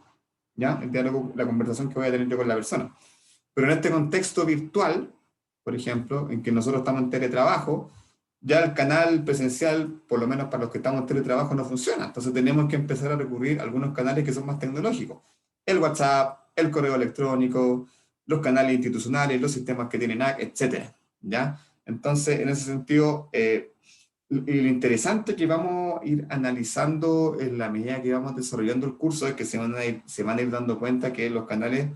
¿ya? El diálogo, la conversación que voy a tener yo con la persona. Pero en este contexto virtual, por ejemplo, en que nosotros estamos en teletrabajo, ya el canal presencial, por lo menos para los que estamos en teletrabajo, no funciona. Entonces tenemos que empezar a recurrir a algunos canales que son más tecnológicos. El WhatsApp, el correo electrónico, los canales institucionales, los sistemas que tienen AC, etcétera, ¿ya? Entonces, en ese sentido, y lo interesante que vamos a ir analizando en la medida que vamos desarrollando el curso es que se van a ir dando cuenta que los canales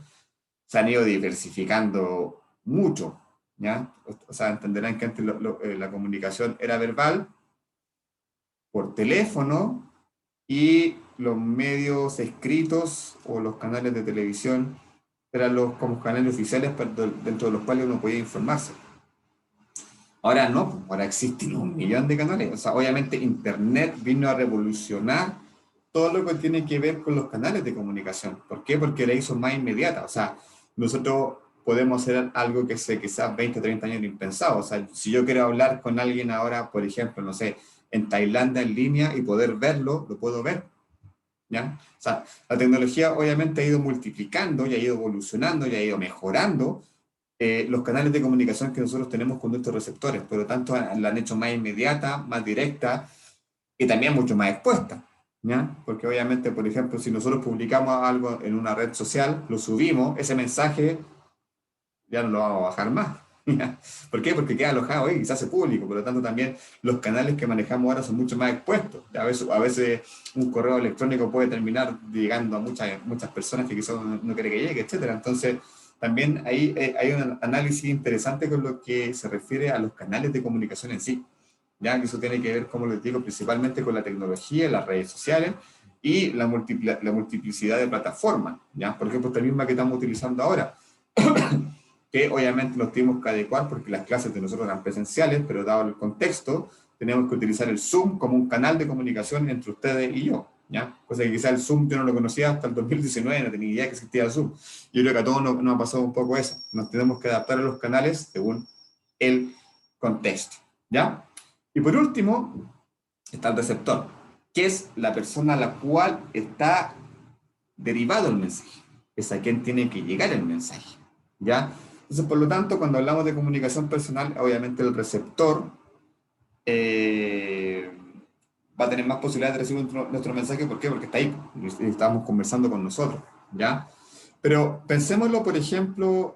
se han ido diversificando mucho, ¿ya? O sea, entenderán que antes la comunicación era verbal, por teléfono, y los medios escritos o los canales de televisión eran los como canales oficiales dentro de los cuales uno podía informarse. Ahora no, pues, ahora existen 1.000.000 de canales. O sea, obviamente Internet vino a revolucionar todo lo que tiene que ver con los canales de comunicación. ¿Por qué? Porque la hizo más inmediata. O sea, nosotros podemos hacer algo que hace quizás 20 o 30 años impensado. O sea, si yo quiero hablar con alguien ahora, por ejemplo, no sé, en Tailandia en línea y poder verlo, lo puedo ver, ¿ya? O sea, la tecnología obviamente ha ido multiplicando y ha ido evolucionando y ha ido mejorando los canales de comunicación que nosotros tenemos con nuestros receptores. Por lo tanto, la han hecho más inmediata, más directa y también mucho más expuesta, ¿ya? Porque obviamente, por ejemplo, si nosotros publicamos algo en una red social, lo subimos, ese mensaje ya no lo vamos a bajar más. ¿Ya? ¿Por qué? Porque queda alojado ahí y se hace público. Por lo tanto, también los canales que manejamos ahora son mucho más expuestos. A veces un correo electrónico puede terminar llegando a muchas personas que quizás no quiere que llegue, etcétera. Entonces, también ahí hay un análisis interesante con lo que se refiere a los canales de comunicación en sí. ¿Ya? Que eso tiene que ver, como les digo, principalmente con la tecnología, las redes sociales y la multiplicidad de plataformas. ¿Ya? Por ejemplo, esta misma que estamos utilizando ahora, que obviamente nos tuvimos que adecuar porque las clases de nosotros eran presenciales, pero dado el contexto, tenemos que utilizar el Zoom como un canal de comunicación entre ustedes y yo, ¿ya? Cosa que quizás el Zoom yo no lo conocía hasta el 2019, no tenía idea que existía el Zoom. Yo creo que a todos nos ha pasado un poco eso, nos tenemos que adaptar a los canales según el contexto, ¿ya? Y por último, está el receptor, que es la persona a la cual está derivado el mensaje, es a quien tiene que llegar el mensaje, ¿ya? Entonces, por lo tanto, cuando hablamos de comunicación personal, obviamente el receptor va a tener más posibilidades de recibir nuestro mensaje. ¿Por qué? Porque está ahí y estamos conversando con nosotros, ¿ya? Pero pensémoslo, por ejemplo,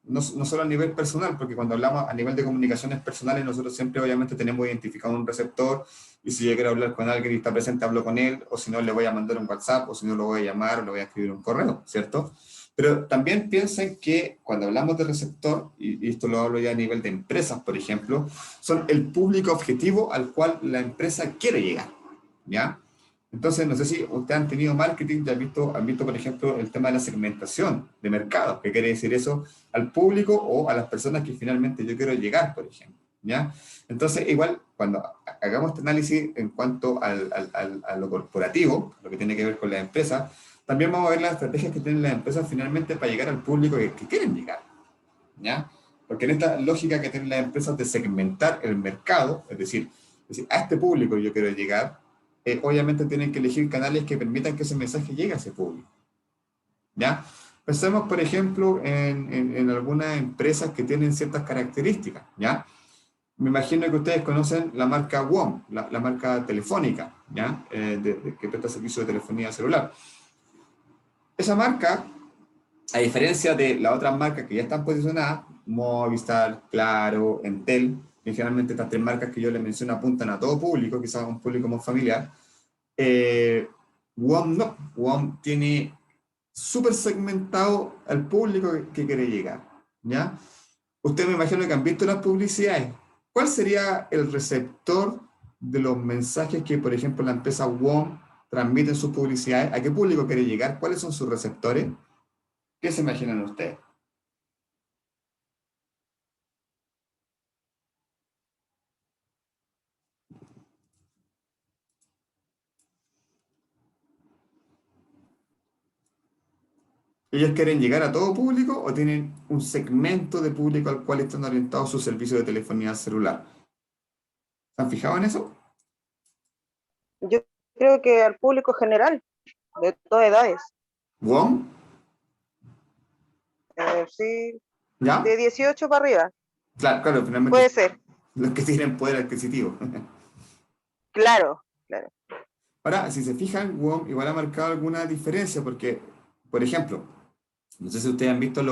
no solo a nivel personal, porque cuando hablamos a nivel de comunicaciones personales, nosotros siempre obviamente tenemos identificado un receptor, y si yo quiero hablar con alguien y está presente, hablo con él, o si no, le voy a mandar un WhatsApp, o si no, lo voy a llamar, o le voy a escribir un correo, ¿cierto? Pero también piensen que cuando hablamos de receptor, y esto lo hablo ya a nivel de empresas, por ejemplo, son el público objetivo al cual la empresa quiere llegar, ¿ya? Entonces, no sé si ustedes han tenido marketing y han visto, por ejemplo, el tema de la segmentación de mercado. ¿Qué quiere decir eso? Al público o a las personas que finalmente yo quiero llegar, por ejemplo, ¿ya? Entonces, igual, cuando hagamos este análisis en cuanto a lo corporativo, lo que tiene que ver con la empresa, también vamos a ver las estrategias que tienen las empresas finalmente para llegar al público que quieren llegar, ¿ya? Porque en esta lógica que tienen las empresas de segmentar el mercado, es decir, a este público yo quiero llegar, obviamente tienen que elegir canales que permitan que ese mensaje llegue a ese público, ¿ya? Pensemos, por ejemplo, en algunas empresas que tienen ciertas características, ¿ya? Me imagino que ustedes conocen la marca WOM, la marca telefónica, ¿ya? Que presta servicio de telefonía celular. Esa marca, a diferencia de las otras marcas que ya están posicionadas, Movistar, Claro, Entel, que generalmente estas tres marcas que yo les menciono apuntan a todo público, quizás a un público más familiar, WOM no. WOM tiene súper segmentado al público que quiere llegar, ¿ya? Ustedes me imagino que han visto las publicidades. ¿Cuál sería el receptor de los mensajes que, por ejemplo, la empresa WOM transmite en sus publicidades? ¿A qué público quiere llegar? ¿Cuáles son sus receptores? ¿Qué se imaginan ustedes? ¿Ellos quieren llegar a todo público o tienen un segmento de público al cual están orientados sus servicios de telefonía celular? ¿Se han fijado en eso? Yo creo que al público general, de todas edades, ¿WOM? sí, ¿Ya? de 18 para arriba, Claro, claro, finalmente puede ser, los que tienen poder adquisitivo. claro, claro. Ahora, si se fijan, WOM igual ha marcado alguna diferencia porque, por ejemplo, No sé si ustedes han visto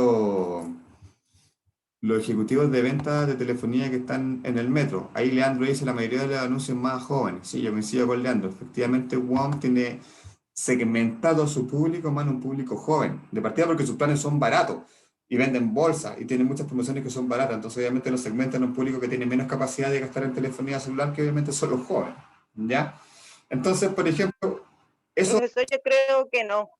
los ejecutivos de venta de telefonía que están en el metro. Ahí Leandro dice la mayoría de los anuncios más jóvenes. Sí, yo coincido con Leandro. Efectivamente, WOM tiene segmentado su público más en un público joven. De partida porque sus planes son baratos y venden bolsa y tienen muchas promociones que son baratas. Entonces, obviamente, los segmentan a un público que tiene menos capacidad de gastar en telefonía celular, que obviamente son los jóvenes. ¿Ya? Entonces, por ejemplo, eso Profesor, yo creo que no.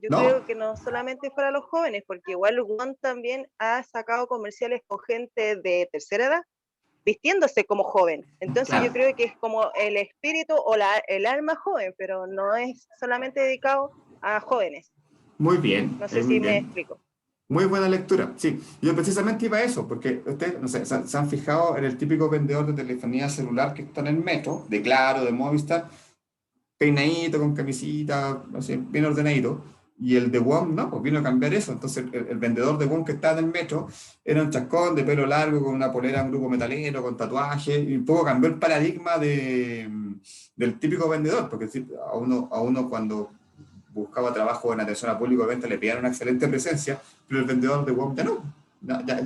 Yo no. creo que no solamente para los jóvenes, porque igual One también ha sacado comerciales con gente de tercera edad vistiéndose como joven. Entonces yo Claro. creo que es como el espíritu o el alma joven, pero no es solamente dedicado a jóvenes. Muy bien, No sé muy si me bien. explico. Muy buena lectura, sí. Yo precisamente iba a eso, porque ustedes, no sé, se han fijado en el típico vendedor de telefonía celular que está en el metro, de Claro, de Movistar, peinadito, con camisita, no sé, bien ordenadito. Y el de WOM, no, pues vino a cambiar eso. Entonces, el vendedor de WOM que estaba en el metro era un chascón de pelo largo, con una polera, un grupo metalero, con tatuaje, y un poco cambió el paradigma del típico vendedor, porque sí, a uno cuando buscaba trabajo en atención a público de venta le pidieron una excelente presencia, pero el vendedor de WOM ya no. Ya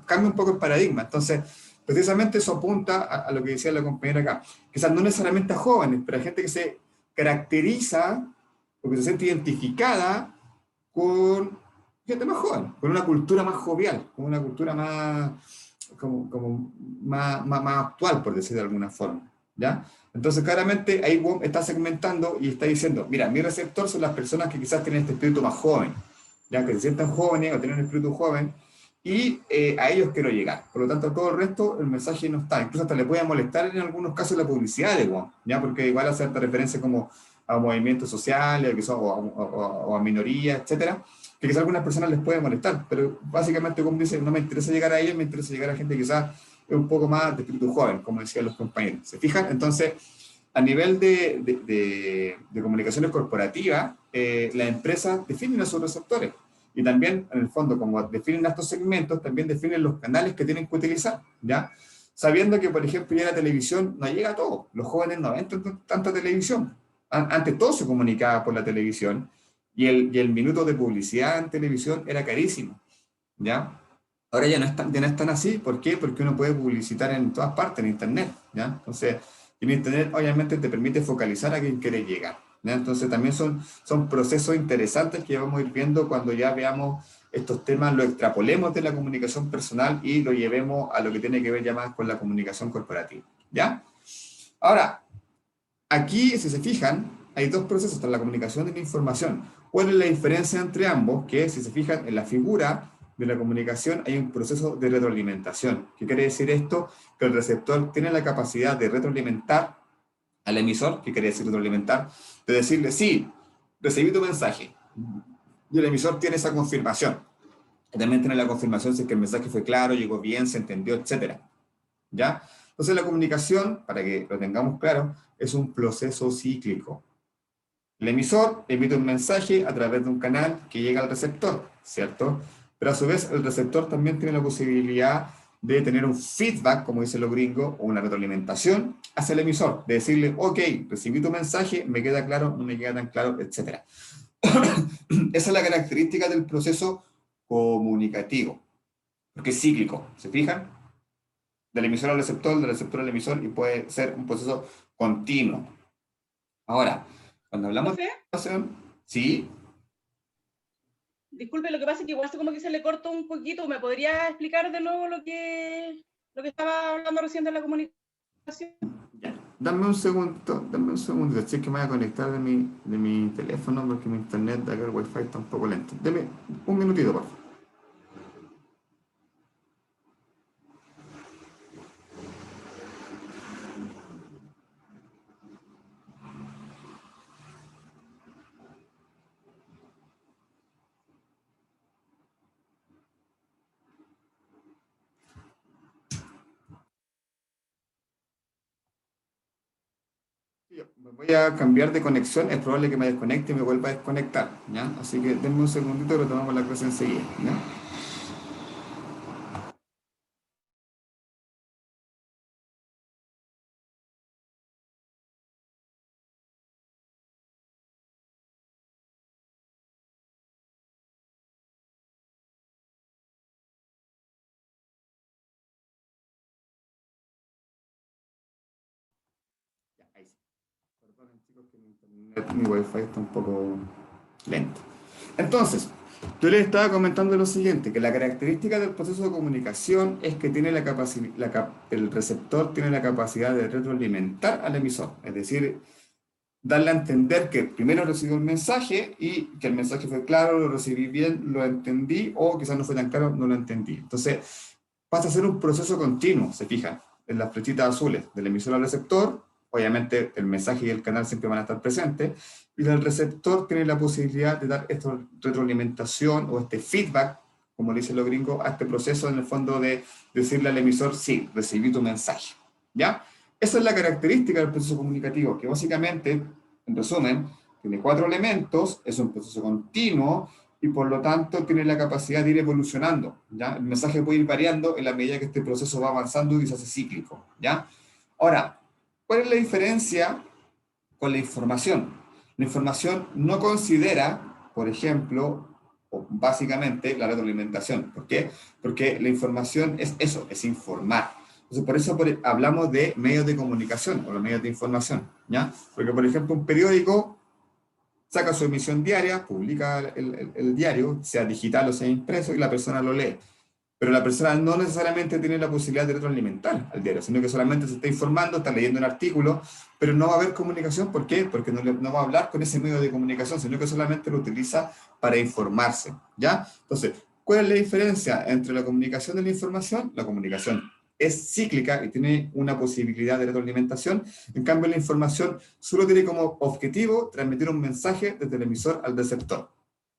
cambia un poco el paradigma. Entonces, precisamente eso apunta a lo que decía la compañera acá. Quizás no necesariamente a jóvenes, pero a gente que se caracteriza o que se siente identificada con gente más joven, con una cultura más jovial, con una cultura más, como más actual, por decir de alguna forma. ¿Ya? Entonces, claramente ahí WOM está segmentando y está diciendo, mira, mi receptor son las personas que quizás tienen este espíritu más joven, ya que se sientan jóvenes o tienen un espíritu joven, y a ellos quiero llegar. Por lo tanto, todo el resto, el mensaje no está. Incluso hasta le puede molestar en algunos casos la publicidad de WOM, ¿ya? Porque igual hace cierta referencia como a movimientos sociales o a minorías, etcétera, que quizás a algunas personas les puede molestar, pero básicamente, como dice, no me interesa llegar a ellos, me interesa llegar a gente que quizás es un poco más de espíritu joven, como decían los compañeros. ¿Se fijan? Entonces, a nivel de comunicaciones corporativas, las empresas definen a sus receptores. Y también, en el fondo, como definen estos segmentos, también definen los canales que tienen que utilizar, ¿ya? Sabiendo que, por ejemplo, ya la televisión no llega a todo. Los jóvenes no ven tanta televisión. Antes todo se comunicaba por la televisión y el minuto de publicidad en televisión era carísimo, ¿ya? Ahora ya no es tan así. ¿Por qué? Porque uno puede publicitar en todas partes, en Internet, ¿ya? Entonces, en Internet obviamente te permite focalizar a quien quiere llegar, ¿ya? Entonces, también son procesos interesantes que vamos a ir viendo cuando ya veamos estos temas, lo extrapolemos de la comunicación personal y lo llevemos a lo que tiene que ver ya más con la comunicación corporativa, ¿ya? Ahora, aquí, si se fijan, hay dos procesos, está la comunicación y la información. ¿Cuál es la diferencia entre ambos? Que si se fijan en la figura de la comunicación hay un proceso de retroalimentación. ¿Qué quiere decir esto? Que el receptor tiene la capacidad de retroalimentar al emisor, ¿qué quiere decir retroalimentar? De decirle, sí, recibí tu mensaje. Y el emisor tiene esa confirmación. También tiene la confirmación si es que el mensaje fue claro, llegó bien, se entendió, etcétera. ¿Ya? Entonces la comunicación, para que lo tengamos claro, es un proceso cíclico. El emisor emite un mensaje a través de un canal que llega al receptor, ¿cierto? Pero a su vez el receptor también tiene la posibilidad de tener un feedback, como dicen los gringos, o una retroalimentación hacia el emisor, de decirle, ok, recibí tu mensaje, me queda claro, no me queda tan claro, etc. Esa es la característica del proceso comunicativo, porque es cíclico, ¿se fijan? Del emisor al receptor, del receptor al emisor, y puede ser un proceso continuo. Ahora, cuando hablamos de Profe, comunicación, sí, disculpe, lo que pasa es que igual como que se le cortó un poquito. ¿Me podría explicar de nuevo lo que estaba hablando recién de la comunicación? ya. Dame un segundo, es que me voy a conectar de mi teléfono porque mi internet de acá, el wifi está un poco lento. Deme un minutito, por favor. Me voy a cambiar de conexión, es probable que me desconecte y me vuelva a desconectar, ¿ya? Así que denme un segundito y retomamos la clase enseguida, ¿ya? Perdonen, chicos, que mi internet, mi wifi está un poco lento. Entonces, yo les estaba comentando lo siguiente, que la característica del proceso de comunicación es que tiene la capacidad, el receptor tiene la capacidad de retroalimentar al emisor, es decir, darle a entender que primero recibió el mensaje y que el mensaje fue claro, lo recibí bien, lo entendí, o quizás no fue tan claro, no lo entendí. Entonces, pasa a ser un proceso continuo, se fijan, en las flechitas azules, del emisor al receptor. Obviamente el mensaje y el canal siempre van a estar presentes, y el receptor tiene la posibilidad de dar esta retroalimentación o este feedback, como le dicen los gringos, a este proceso en el fondo de decirle al emisor, sí, recibí tu mensaje, ¿ya? Esa es la característica del proceso comunicativo, que básicamente, en resumen, tiene 4 elementos, es un proceso continuo, y por lo tanto tiene la capacidad de ir evolucionando, ¿ya? El mensaje puede ir variando en la medida que este proceso va avanzando y se hace cíclico, ¿ya? Ahora, ¿cuál es la diferencia con la información? La información no considera, por ejemplo, o básicamente, la retroalimentación. ¿Por qué? Porque la información es eso, es informar. Entonces, por eso hablamos de medios de comunicación o los medios de información, ¿ya? Porque, por ejemplo, un periódico saca su emisión diaria, publica el diario, sea digital o sea impreso, y la persona lo lee. Pero la persona no necesariamente tiene la posibilidad de retroalimentar al diario, sino que solamente se está informando, está leyendo un artículo, pero no va a haber comunicación. ¿Por qué? Porque no va a hablar con ese medio de comunicación, sino que solamente lo utiliza para informarse, ¿ya? Entonces, ¿cuál es la diferencia entre la comunicación y la información? La comunicación es cíclica y tiene una posibilidad de retroalimentación. En cambio, la información solo tiene como objetivo transmitir un mensaje desde el emisor al receptor,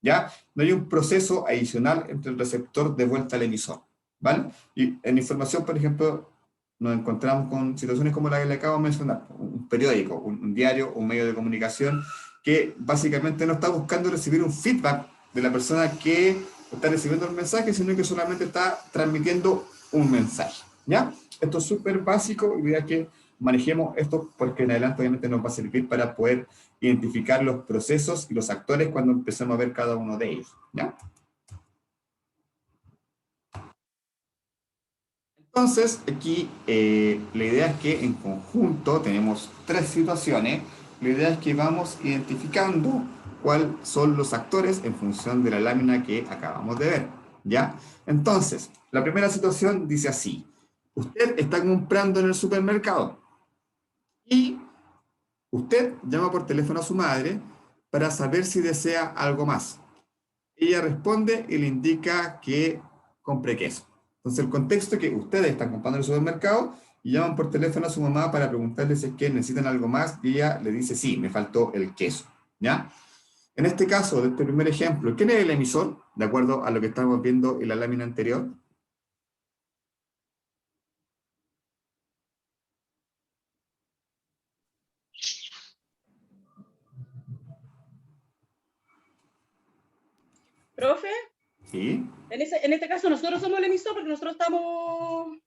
¿ya? No hay un proceso adicional entre el receptor de vuelta al emisor, ¿vale? Y en información, por ejemplo, nos encontramos con situaciones como la que le acabo de mencionar, un periódico, un diario, un medio de comunicación que básicamente no está buscando recibir un feedback de la persona que está recibiendo el mensaje, sino que solamente está transmitiendo un mensaje, ¿ya? Esto es súper básico y voy a que manejemos esto porque en adelante obviamente nos va a servir para poder identificar los procesos y los actores cuando empecemos a ver cada uno de ellos, ¿ya? Entonces, aquí la idea es que en conjunto tenemos 3 situaciones. La idea es que vamos identificando cuáles son los actores en función de la lámina que acabamos de ver, ¿ya? Entonces, la primera situación dice así. Usted está comprando en el supermercado y usted llama por teléfono a su madre para saber si desea algo más. Ella responde y le indica que compre queso. Entonces, el contexto es que ustedes están comprando en el supermercado y llaman por teléfono a su mamá para preguntarle si es que necesitan algo más, y ella le dice, sí, me faltó el queso, ¿ya? En este caso, de este primer ejemplo, ¿quién es el emisor? De acuerdo a lo que estamos viendo en la lámina anterior. Profe, Sí, en este caso nosotros somos el emisor porque nosotros estamos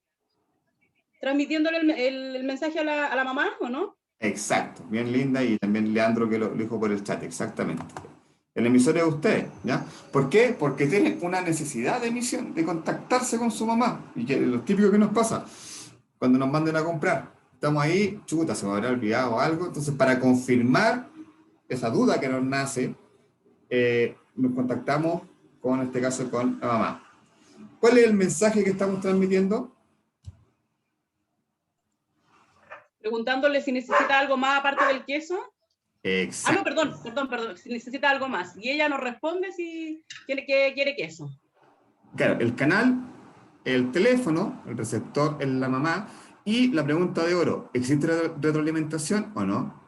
transmitiéndole el mensaje a la mamá, ¿o no? exacto, bien linda, y también Leandro que lo dijo por el chat, exactamente. El emisor es usted, ¿ya? ¿Por qué? Porque tienen una necesidad de emisión, de contactarse con su mamá, y que lo típico que nos pasa cuando nos manden a comprar. Estamos ahí, chuta, se me habrá olvidado algo. Entonces, para confirmar esa duda que nos nace, nos contactamos con, en este caso, con la mamá. ¿Cuál es el mensaje que estamos transmitiendo? Preguntándole si necesita algo más aparte del queso. Ah, no, Exacto. perdón, si necesita algo más. Y ella nos responde si quiere queso. Claro, el canal, el teléfono, el receptor es la mamá, y la pregunta de oro, ¿existe retroalimentación o no?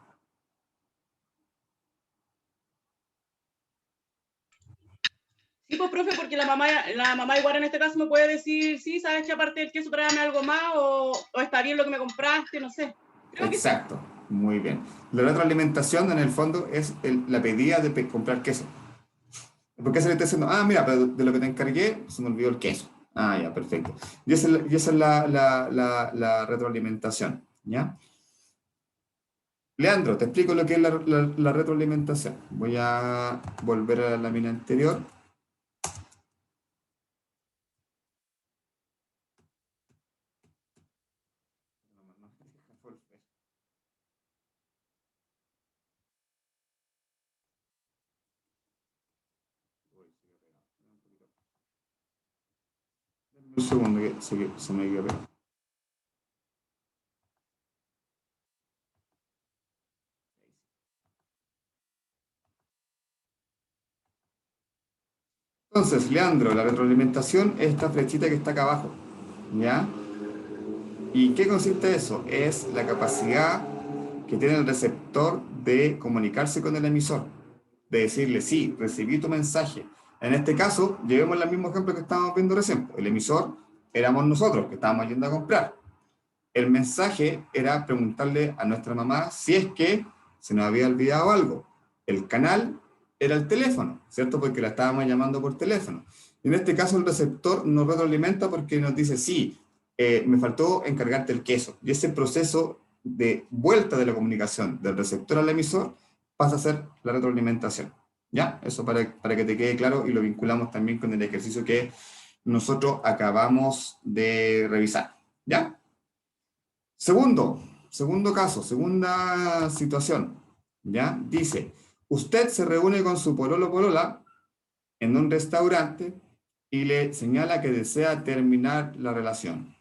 Sí, pues, profe, porque la mamá igual en este caso me puede decir, sí, sabes que aparte del queso tráeme algo más, o está bien lo que me compraste, no sé. Creo que sí. Exacto, muy bien. La retroalimentación en el fondo es la pedida de comprar queso. Porque se le está diciendo, ah, mira, pero de lo que te encargué se me olvidó el queso. Ah, ya, perfecto. Y esa es la retroalimentación, ¿ya? Leandro, te explico lo que es la retroalimentación. Voy a volver a la lámina anterior. Un segundo que se me quedó. Entonces, Leandro, la retroalimentación es esta flechita que está acá abajo, ¿ya? ¿Y qué consiste eso? Es la capacidad que tiene el receptor de comunicarse con el emisor, de decirle, sí, recibí tu mensaje. En este caso, llevemos el mismo ejemplo que estábamos viendo recién. El emisor éramos nosotros, que estábamos yendo a comprar. El mensaje era preguntarle a nuestra mamá si es que se nos había olvidado algo. El canal era el teléfono, ¿cierto? Porque la estábamos llamando por teléfono. Y en este caso el receptor nos retroalimenta porque nos dice, sí, me faltó encargarte el queso. Y ese proceso de vuelta de la comunicación del receptor al emisor pasa a ser la retroalimentación. ¿Ya? Eso para que te quede claro y lo vinculamos también con el ejercicio que nosotros acabamos de revisar. ¿Ya? Segundo caso, segunda situación. ¿Ya? Dice, usted se reúne con su pololo o polola en un restaurante y le señala que desea terminar la relación.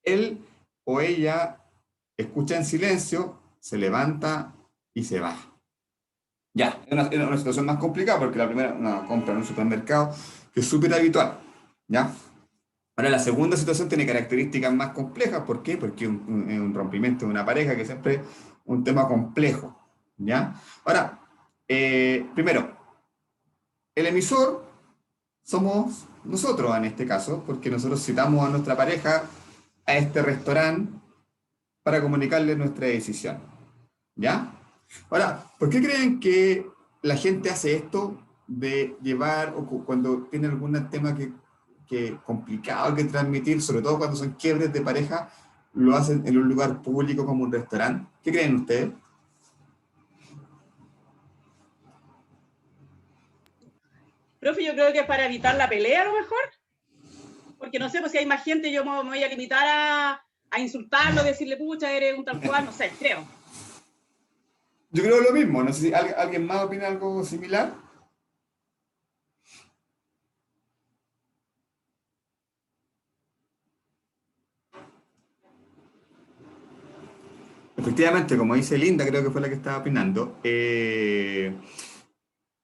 Él o ella escucha en silencio, se levanta y se va. Ya, es una situación más complicada porque la primera, una compra en un supermercado, que es súper habitual. ¿Ya? Ahora, la segunda situación tiene características más complejas. ¿Por qué? Porque es un rompimiento de una pareja, que siempre es un tema complejo. ¿Ya? Ahora, primero, el emisor somos nosotros en este caso, porque nosotros citamos a nuestra pareja a este restaurante para comunicarle nuestra decisión. ¿Ya? Ahora, ¿por qué creen que la gente hace esto de llevar, o cuando tiene algún tema que complicado que transmitir, sobre todo cuando son quiebres de pareja, lo hacen en un lugar público como un restaurante? ¿Qué creen ustedes? Profe, yo creo que es para evitar la pelea a lo mejor. Porque no sé, pues si hay más gente, yo me voy a limitar a insultarlo, decirle, pucha, eres un tal cual, no sé, creo. Yo creo lo mismo. No sé si alguien más opina algo similar. Efectivamente, como dice Linda, creo que fue la que estaba opinando, es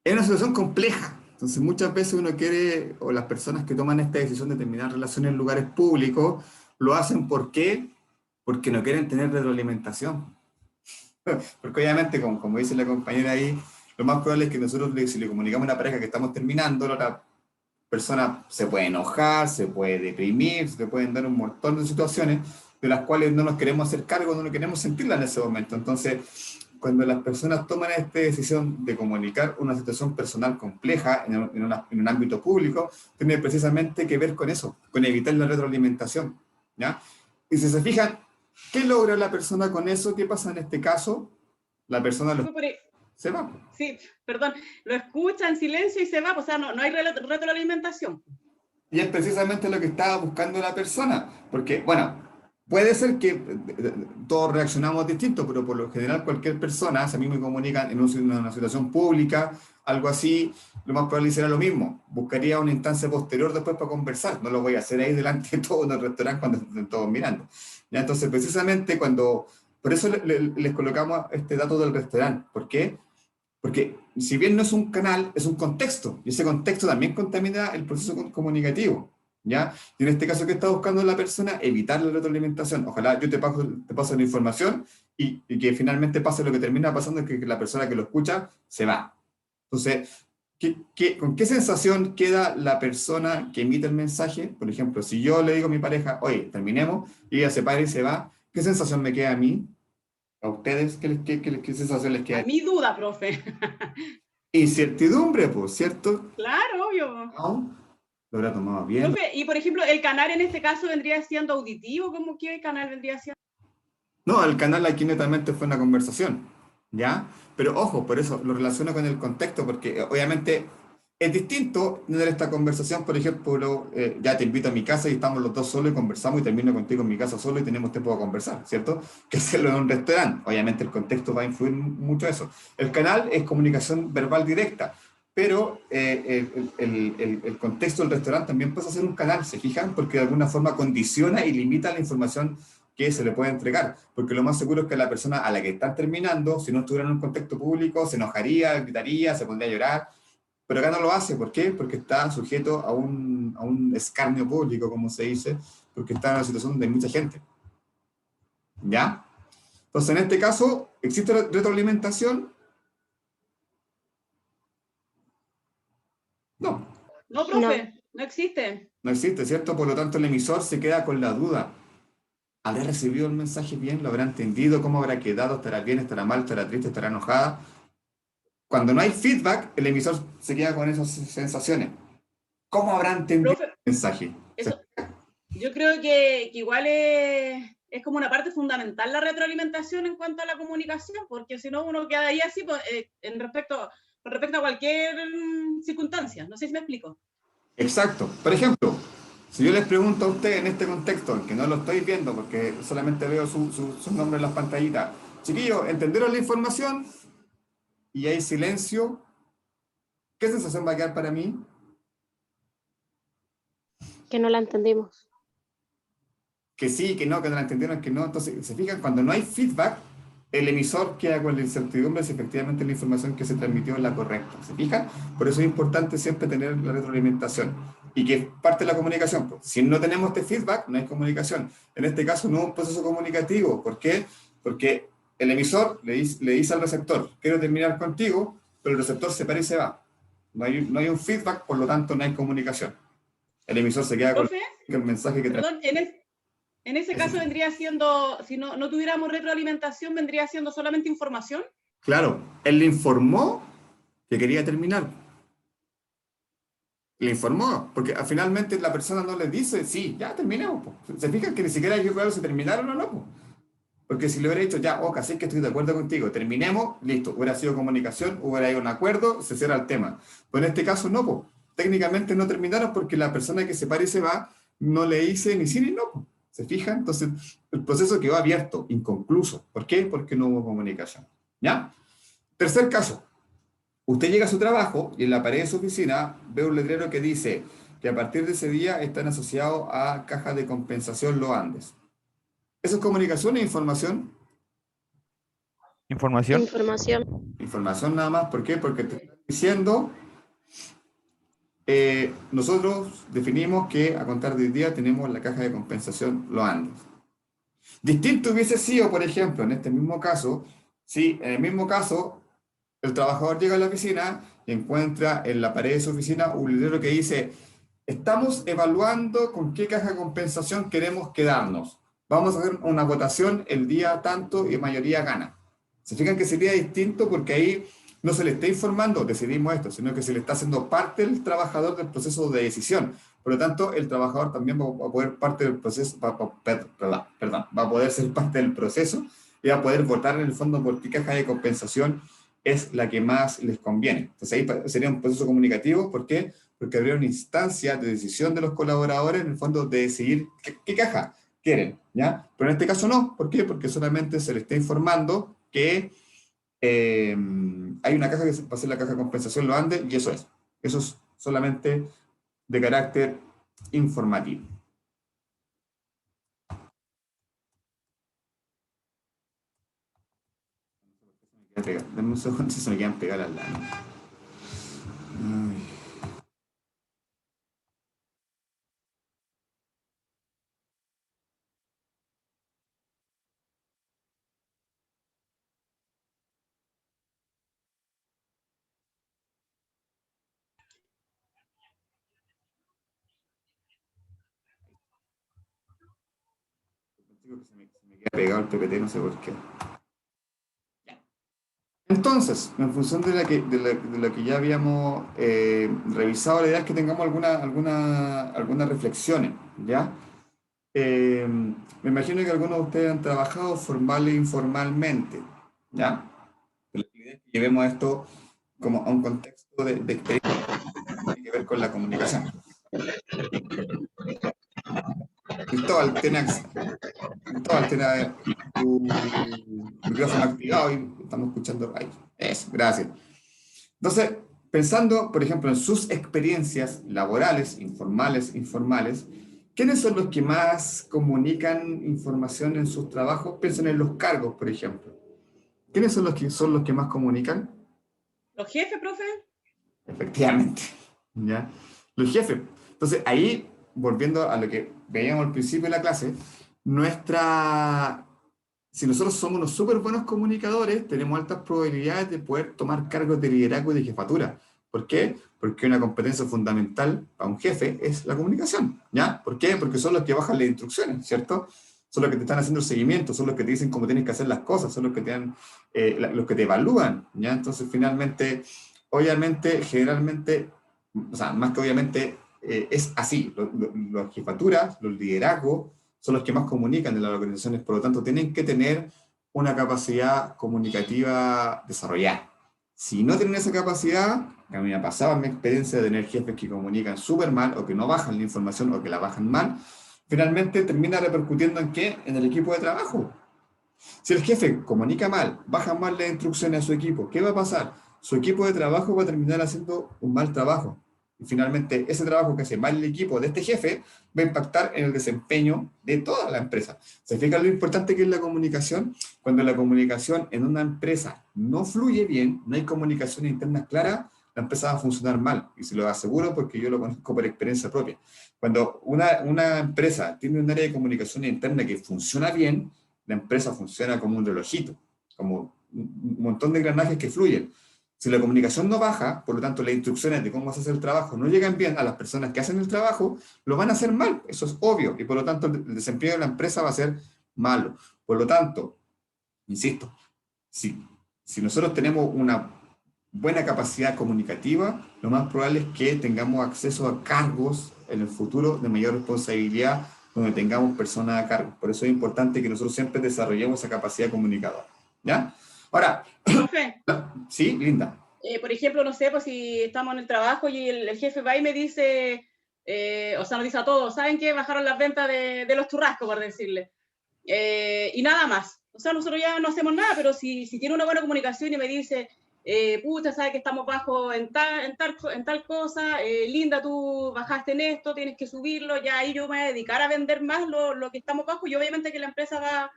una situación compleja. Entonces, muchas veces uno quiere, o las personas que toman esta decisión de terminar relaciones en lugares públicos, lo hacen ¿por qué? Porque no quieren tener retroalimentación. Porque obviamente, como dice la compañera ahí, lo más probable es que nosotros, si le comunicamos a una pareja que estamos terminando, la otra persona se puede enojar, se puede deprimir, se le pueden dar un montón de situaciones de las cuales no nos queremos hacer cargo, no queremos sentirla en ese momento. Entonces, cuando las personas toman esta decisión de comunicar una situación personal compleja en un ámbito público, tiene precisamente que ver con eso, con evitar la retroalimentación, ¿ya? Y si se fijan, ¿qué logra la persona con eso? ¿Qué pasa en este caso? La persona se va. Sí, perdón, lo escucha en silencio y se va, o sea, no hay retroalimentación. Y es precisamente lo que estaba buscando la persona, porque, bueno, puede ser que todos reaccionamos distintos, pero por lo general cualquier persona, si a mí me comunican en una situación pública, algo así, lo más probable será lo mismo. Buscaría una instancia posterior después para conversar. No lo voy a hacer ahí delante de todos en el restaurante cuando estén todos mirando. ¿Ya? Entonces, precisamente por eso les colocamos este dato del restaurante. ¿Por qué? Porque si bien no es un canal, es un contexto, y ese contexto también contamina el proceso comunicativo, ¿ya? Y en este caso, ¿qué está buscando la persona? Evitar la retroalimentación. Ojalá yo te paso la información y que finalmente pase lo que termina pasando, es que la persona que lo escucha se va. Entonces, ¿con qué sensación queda la persona que emite el mensaje? Por ejemplo, si yo le digo a mi pareja, oye, terminemos, y ella se para y se va, ¿qué sensación me queda a mí? ¿A ustedes qué sensación les queda? A mí duda, profe. Incertidumbre, pues, ¿cierto? Claro, obvio. No, lo habrá tomado bien. Profe, y por ejemplo, el canal en este caso vendría siendo auditivo, ¿cómo que el canal vendría siendo? No, el canal aquí netamente fue una conversación, ¿ya? Pero ojo, por eso lo relaciono con el contexto, porque obviamente es distinto tener esta conversación, por ejemplo, ya te invito a mi casa y estamos los dos solos y conversamos y termino contigo en mi casa solo y tenemos tiempo de conversar, ¿cierto? Que hacerlo en un restaurante. Obviamente el contexto va a influir mucho eso. El canal es comunicación verbal directa, pero el contexto del restaurante también pasa a ser un canal, ¿se fijan? Porque de alguna forma condiciona y limita la información que se le puede entregar, porque lo más seguro es que la persona a la que están terminando, si no estuviera en un contexto público, se enojaría, gritaría, se pondría a llorar, pero acá no lo hace. ¿Por qué? Porque está sujeto a un escarnio público, como se dice, porque está en una situación donde hay mucha gente. ¿Ya? Entonces, en este caso, ¿existe retroalimentación? No. No, profe, no existe. No existe, ¿cierto? Por lo tanto, el emisor se queda con la duda. ¿Habrá recibido el mensaje bien? ¿Lo habrá entendido? ¿Cómo habrá quedado? ¿Estará bien? ¿Estará mal? ¿Estará triste? ¿Estará enojada? Cuando no hay feedback, el emisor se queda con esas sensaciones. ¿Cómo habrá entendido Profe, el mensaje? eso, yo creo que igual es como una parte fundamental la retroalimentación en cuanto a la comunicación, porque si no uno queda ahí así pues, con respecto a cualquier circunstancia. No sé si me explico. Exacto. Por ejemplo, si yo les pregunto a usted en este contexto, en que no lo estoy viendo porque solamente veo su nombre en las pantallitas, chiquillos, ¿entendieron la información? Y hay silencio, ¿qué sensación va a quedar para mí? Que no la entendimos. Que sí, que no la entendieron, que no. Entonces, se fijan, cuando no hay feedback, el emisor queda con la incertidumbre si efectivamente la información que se transmitió es la correcta. ¿Se fijan? Por eso es importante siempre tener la retroalimentación. Y que es parte de la comunicación. Pues, si no tenemos este feedback, no hay comunicación. En este caso, no es un proceso comunicativo. ¿Por qué? Porque el emisor le dice al receptor, quiero terminar contigo, pero el receptor se para y se va. No hay un feedback, por lo tanto, no hay comunicación. El emisor se queda con Profe, el mensaje que perdón, en ese caso vendría siendo, si no tuviéramos retroalimentación, vendría siendo solamente información. Claro, él le informó que quería terminar. Le informó, porque finalmente la persona no le dice, sí, ya terminemos. Po. Se fijan que ni siquiera hay que ver si terminaron o no. Po. Porque si le hubiera dicho, ya, ok, sí que estoy de acuerdo contigo, terminemos, listo, hubiera sido comunicación, hubiera ido un acuerdo, se cierra el tema. Pero en este caso no, po. Técnicamente no terminaron porque la persona que se para y se va no le dice ni sí ni no. Po. ¿Se fijan? Entonces, el proceso quedó abierto, inconcluso. ¿Por qué? Porque no hubo comunicación. ¿Ya? Tercer caso. Usted llega a su trabajo y en la pared de su oficina ve un letrero que dice que a partir de ese día están asociados a Caja de Compensación Los Andes. ¿Eso es comunicación e información? Información. Información. Información nada más. ¿Por qué? Porque te estoy diciendo, nosotros definimos que a contar de hoy día tenemos la Caja de Compensación Los Andes. Distinto hubiese sido, por ejemplo, en este mismo caso, si en el mismo caso el trabajador llega a la oficina y encuentra en la pared de su oficina un letrero que dice, estamos evaluando con qué caja de compensación queremos quedarnos. Vamos a hacer una votación el día tanto y mayoría gana. ¿Se fijan que sería distinto? Porque ahí no se le está informando, decidimos esto, sino que se le está haciendo parte del trabajador del proceso de decisión. Por lo tanto, el trabajador también va a poder parte del proceso, va a poder ser parte del proceso y va a poder votar en el fondo por qué caja de compensación es la que más les conviene. Entonces ahí sería un proceso comunicativo. ¿Por qué? Porque habría una instancia de decisión de los colaboradores, en el fondo, de decidir qué caja quieren, ¿ya? Pero en este caso no. ¿Por qué? Porque solamente se le está informando que hay una caja que va a ser la caja de compensación Los Andes, y eso es. Eso es solamente de carácter informativo. Denme un segundo si se me quedan pegar al lado. Se me queda pegado el PPT, no sé por qué. Entonces, en función de lo que ya habíamos revisado, la idea es que tengamos algunas reflexiones, ¿ya? Me imagino que algunos de ustedes han trabajado formal e informalmente, ¿ya? Pero la idea es que llevemos esto como a un contexto de experiencia que tiene que ver con la comunicación. Cristóbal, tiene tu micrófono activado y estamos escuchando ahí. Eso, gracias. Entonces, pensando, por ejemplo, en sus experiencias laborales, informales, ¿quiénes son los que más comunican información en sus trabajos? Piensen en los cargos, por ejemplo. ¿Quiénes son los que más comunican? ¿Los jefes, profe? Efectivamente, ¿ya? Los jefes. Entonces, ahí, volviendo a lo que veíamos al principio de la clase, si nosotros somos unos súper buenos comunicadores, tenemos altas probabilidades de poder tomar cargos de liderazgo y de jefatura. ¿Por qué? Porque una competencia fundamental para un jefe es la comunicación, ¿ya? ¿Por qué? Porque son los que bajan las instrucciones, ¿cierto? Son los que te están haciendo el seguimiento, son los que te dicen cómo tienes que hacer las cosas, son los que los que te evalúan, ¿ya? Entonces, finalmente, obviamente, generalmente, o sea, más que obviamente, es así. Las jefaturas, los liderazgos, son los que más comunican en las organizaciones, por lo tanto, tienen que tener una capacidad comunicativa desarrollada. Si no tienen esa capacidad, a mí me ha pasado en mi experiencia de tener jefes que comunican súper mal, o que no bajan la información, o que la bajan mal, finalmente termina repercutiendo ¿en qué? En el equipo de trabajo. Si el jefe comunica mal, baja mal las instrucciones a su equipo, ¿qué va a pasar? Su equipo de trabajo va a terminar haciendo un mal trabajo. Y finalmente, ese trabajo que hace mal el equipo de este jefe va a impactar en el desempeño de toda la empresa. ¿Se fijan lo importante que es la comunicación? Cuando la comunicación en una empresa no fluye bien, no hay comunicación interna clara, la empresa va a funcionar mal. Y se lo aseguro porque yo lo conozco por experiencia propia. Cuando una empresa tiene un área de comunicación interna que funciona bien, la empresa funciona como un relojito, como un montón de engranajes que fluyen. Si la comunicación no baja, por lo tanto las instrucciones de cómo se hace el trabajo no llegan bien a las personas que hacen el trabajo, lo van a hacer mal, eso es obvio, y por lo tanto el desempeño de la empresa va a ser malo. Por lo tanto, insisto, si nosotros tenemos una buena capacidad comunicativa, lo más probable es que tengamos acceso a cargos en el futuro de mayor responsabilidad, donde tengamos personas a cargo. Por eso es importante que nosotros siempre desarrollemos esa capacidad comunicadora. ¿Ya? Ahora, Profe, sí, Linda. por ejemplo, no sé, pues si estamos en el trabajo y el jefe va y me dice, o sea, nos dice a todos, ¿saben qué? Bajaron las ventas de los churrascos, por decirle. Y nada más. O sea, nosotros ya no hacemos nada, pero si tiene una buena comunicación y me dice, puta, sabes que estamos bajo en tal cosa, Linda, tú bajaste en esto, tienes que subirlo, ya ahí yo me voy a dedicar a vender más lo que estamos bajo y obviamente que la empresa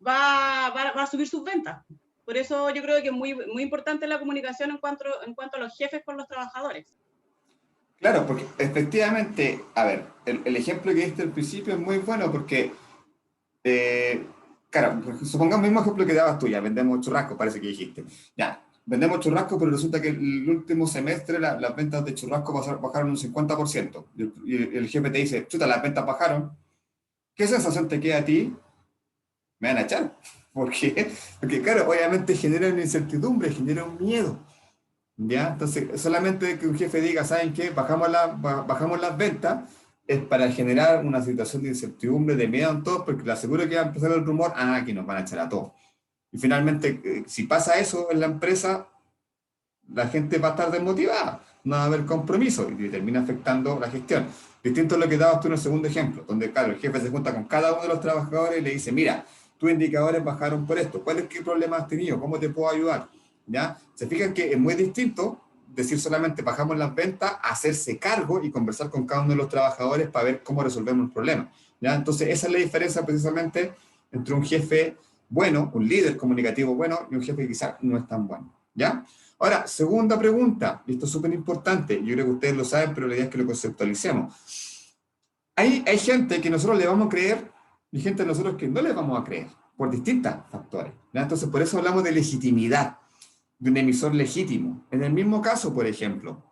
va a subir sus ventas. Por eso yo creo que es muy importante la comunicación en cuanto a los jefes con los trabajadores. Claro, porque efectivamente, a ver, el ejemplo que diste al principio es muy bueno porque, claro, supongamos el mismo ejemplo que dabas tú, ya vendemos churrascos, parece que dijiste. Ya, vendemos churrascos, pero resulta que el último semestre las ventas de churrascos bajaron un 50%. Y el jefe te dice, chuta, las ventas bajaron. ¿Qué sensación te queda a ti? Me van a echar. ¿Por qué? Porque, claro, obviamente genera una incertidumbre, genera un miedo. ¿Ya? Entonces, solamente que un jefe diga, ¿saben qué? Bajamos las ventas, es para generar una situación de incertidumbre, de miedo en todos, porque le aseguro que va a empezar el rumor, que nos van a echar a todos. Y finalmente, si pasa eso en la empresa, la gente va a estar desmotivada, no va a haber compromiso y termina afectando la gestión. Distinto a lo que dabas tú en el segundo ejemplo, donde, claro, el jefe se junta con cada uno de los trabajadores y le dice, mira, tus indicadores bajaron por esto, ¿qué problemas has tenido? ¿Cómo te puedo ayudar? ¿Ya? Se fijan que es muy distinto decir solamente bajamos las ventas, hacerse cargo y conversar con cada uno de los trabajadores para ver cómo resolvemos el problema. ¿Ya? Entonces, esa es la diferencia precisamente entre un jefe bueno, un líder comunicativo bueno y un jefe que quizás no es tan bueno. ¿Ya? Ahora, segunda pregunta, y esto es súper importante, yo creo que ustedes lo saben, pero la idea es que lo conceptualicemos. Hay gente que nosotros le vamos a creer y gente de nosotros que no le vamos a creer, por distintos factores. ¿Ya? Entonces, por eso hablamos de legitimidad, de un emisor legítimo. En el mismo caso, por ejemplo,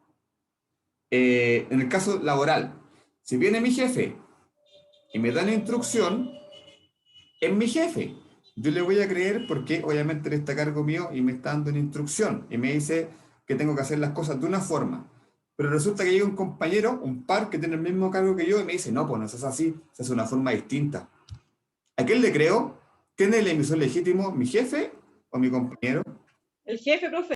en el caso laboral, si viene mi jefe y me da una instrucción, es mi jefe. Yo le voy a creer porque obviamente él está a cargo mío y me está dando una instrucción y me dice que tengo que hacer las cosas de una forma. Pero resulta que llega un compañero, un par que tiene el mismo cargo que yo y me dice, no, pues no es así, se hace de una forma distinta. ¿A quién le creo? ¿Quién es el emisor legítimo? ¿Mi jefe o mi compañero? El jefe, profe.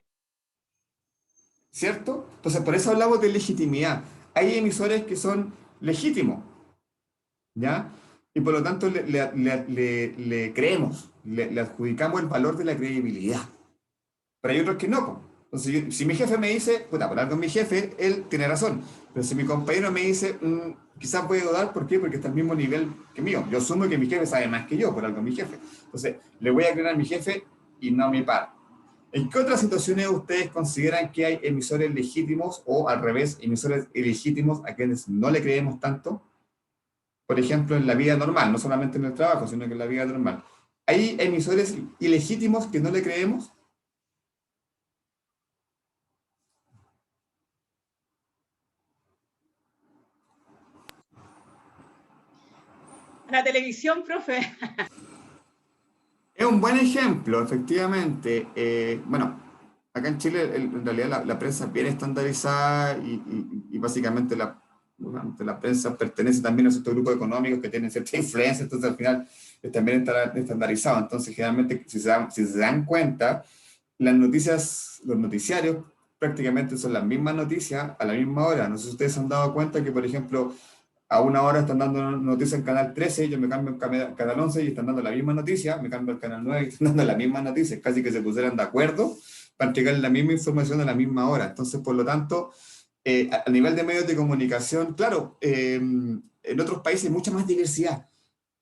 ¿Cierto? Entonces, por eso hablamos de legitimidad. Hay emisores que son legítimos, ¿ya? Y por lo tanto le creemos, le adjudicamos el valor de la credibilidad. Pero hay otros que no. Entonces, si mi jefe me dice, puta, por algo es mi jefe, él tiene razón. Pero si mi compañero me dice, quizás puede dudar, ¿por qué? Porque está al mismo nivel que mío. Yo asumo que mi jefe sabe más que yo, por algo es mi jefe. Entonces, le voy a creer a mi jefe y no a mi par. ¿En qué otras situaciones ustedes consideran que hay emisores legítimos o al revés, emisores ilegítimos a quienes no le creemos tanto? Por ejemplo, en la vida normal, no solamente en el trabajo, sino que en la vida normal. ¿Hay emisores ilegítimos que no le creemos? La televisión, profe. Es un buen ejemplo, efectivamente. Bueno, acá en Chile en realidad la prensa es bien estandarizada y básicamente la prensa pertenece también a ciertos grupos económicos que tienen cierta influencia, entonces al final también está estandarizado. Entonces generalmente, si se dan cuenta, las noticias, los noticiarios prácticamente son las mismas noticias a la misma hora. No sé si ustedes se han dado cuenta que, por ejemplo, a una hora están dando noticias en Canal 13, yo me cambio en Canal 11 y están dando la misma noticia, me cambio al Canal 9 y están dando la misma noticia, casi que se pusieran de acuerdo para entregar la misma información a la misma hora. Entonces, por lo tanto, a nivel de medios de comunicación, claro, en otros países hay mucha más diversidad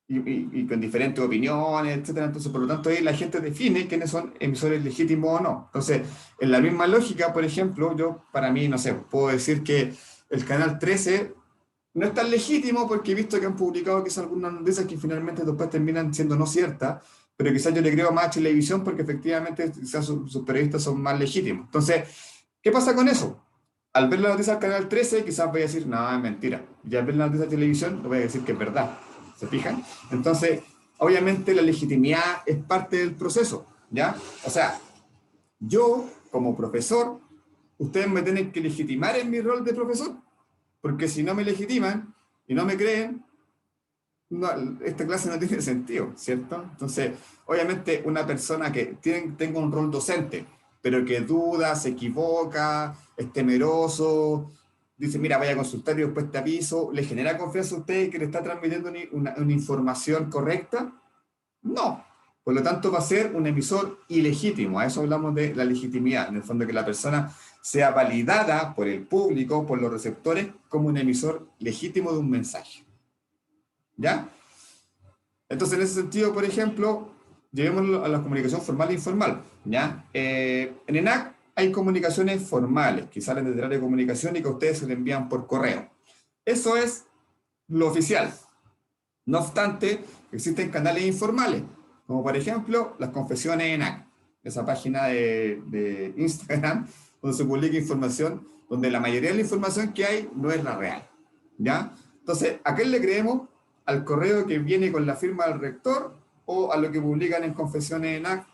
y con diferentes opiniones, etcétera. Entonces, por lo tanto, ahí la gente define quiénes son emisores legítimos o no. Entonces, en la misma lógica, por ejemplo, yo, para mí, no sé, puedo decir que el Canal 13 no es tan legítimo porque he visto que han publicado quizás algunas noticias que finalmente después terminan siendo no ciertas, pero quizás yo le creo más a televisión porque efectivamente quizás sus periodistas son más legítimos. Entonces, ¿qué pasa con eso? Al ver la noticia del Canal 13, quizás voy a decir, no, es mentira. Y al ver la noticia de televisión, voy a decir que es verdad. ¿Se fijan? Entonces, obviamente la legitimidad es parte del proceso, ¿ya? O sea, yo, como profesor, ustedes me tienen que legitimar en mi rol de profesor, porque si no me legitiman y no me creen, no, esta clase no tiene sentido, ¿cierto? Entonces, obviamente una persona que tenga un rol docente, pero que duda, se equivoca, es temeroso, dice, mira, vaya a consultar y después te aviso, ¿le genera confianza a usted que le está transmitiendo una información correcta? No. Por lo tanto, va a ser un emisor ilegítimo. A eso hablamos de la legitimidad. En el fondo, que la persona sea validada por el público, por los receptores, como un emisor legítimo de un mensaje. ¿Ya? Entonces, en ese sentido, por ejemplo, llevémoslo a la comunicación formal e informal. ¿Ya? En ENAC hay comunicaciones formales que salen del área de comunicación y que a ustedes se le envían por correo. Eso es lo oficial. No obstante, existen canales informales, como por ejemplo las confesiones ENAC, esa página de Instagram donde se publica información, donde la mayoría de la información que hay no es la real. ¿Ya? Entonces, ¿a qué le creemos? ¿Al correo que viene con la firma del rector o a lo que publican en confesiones ENAC?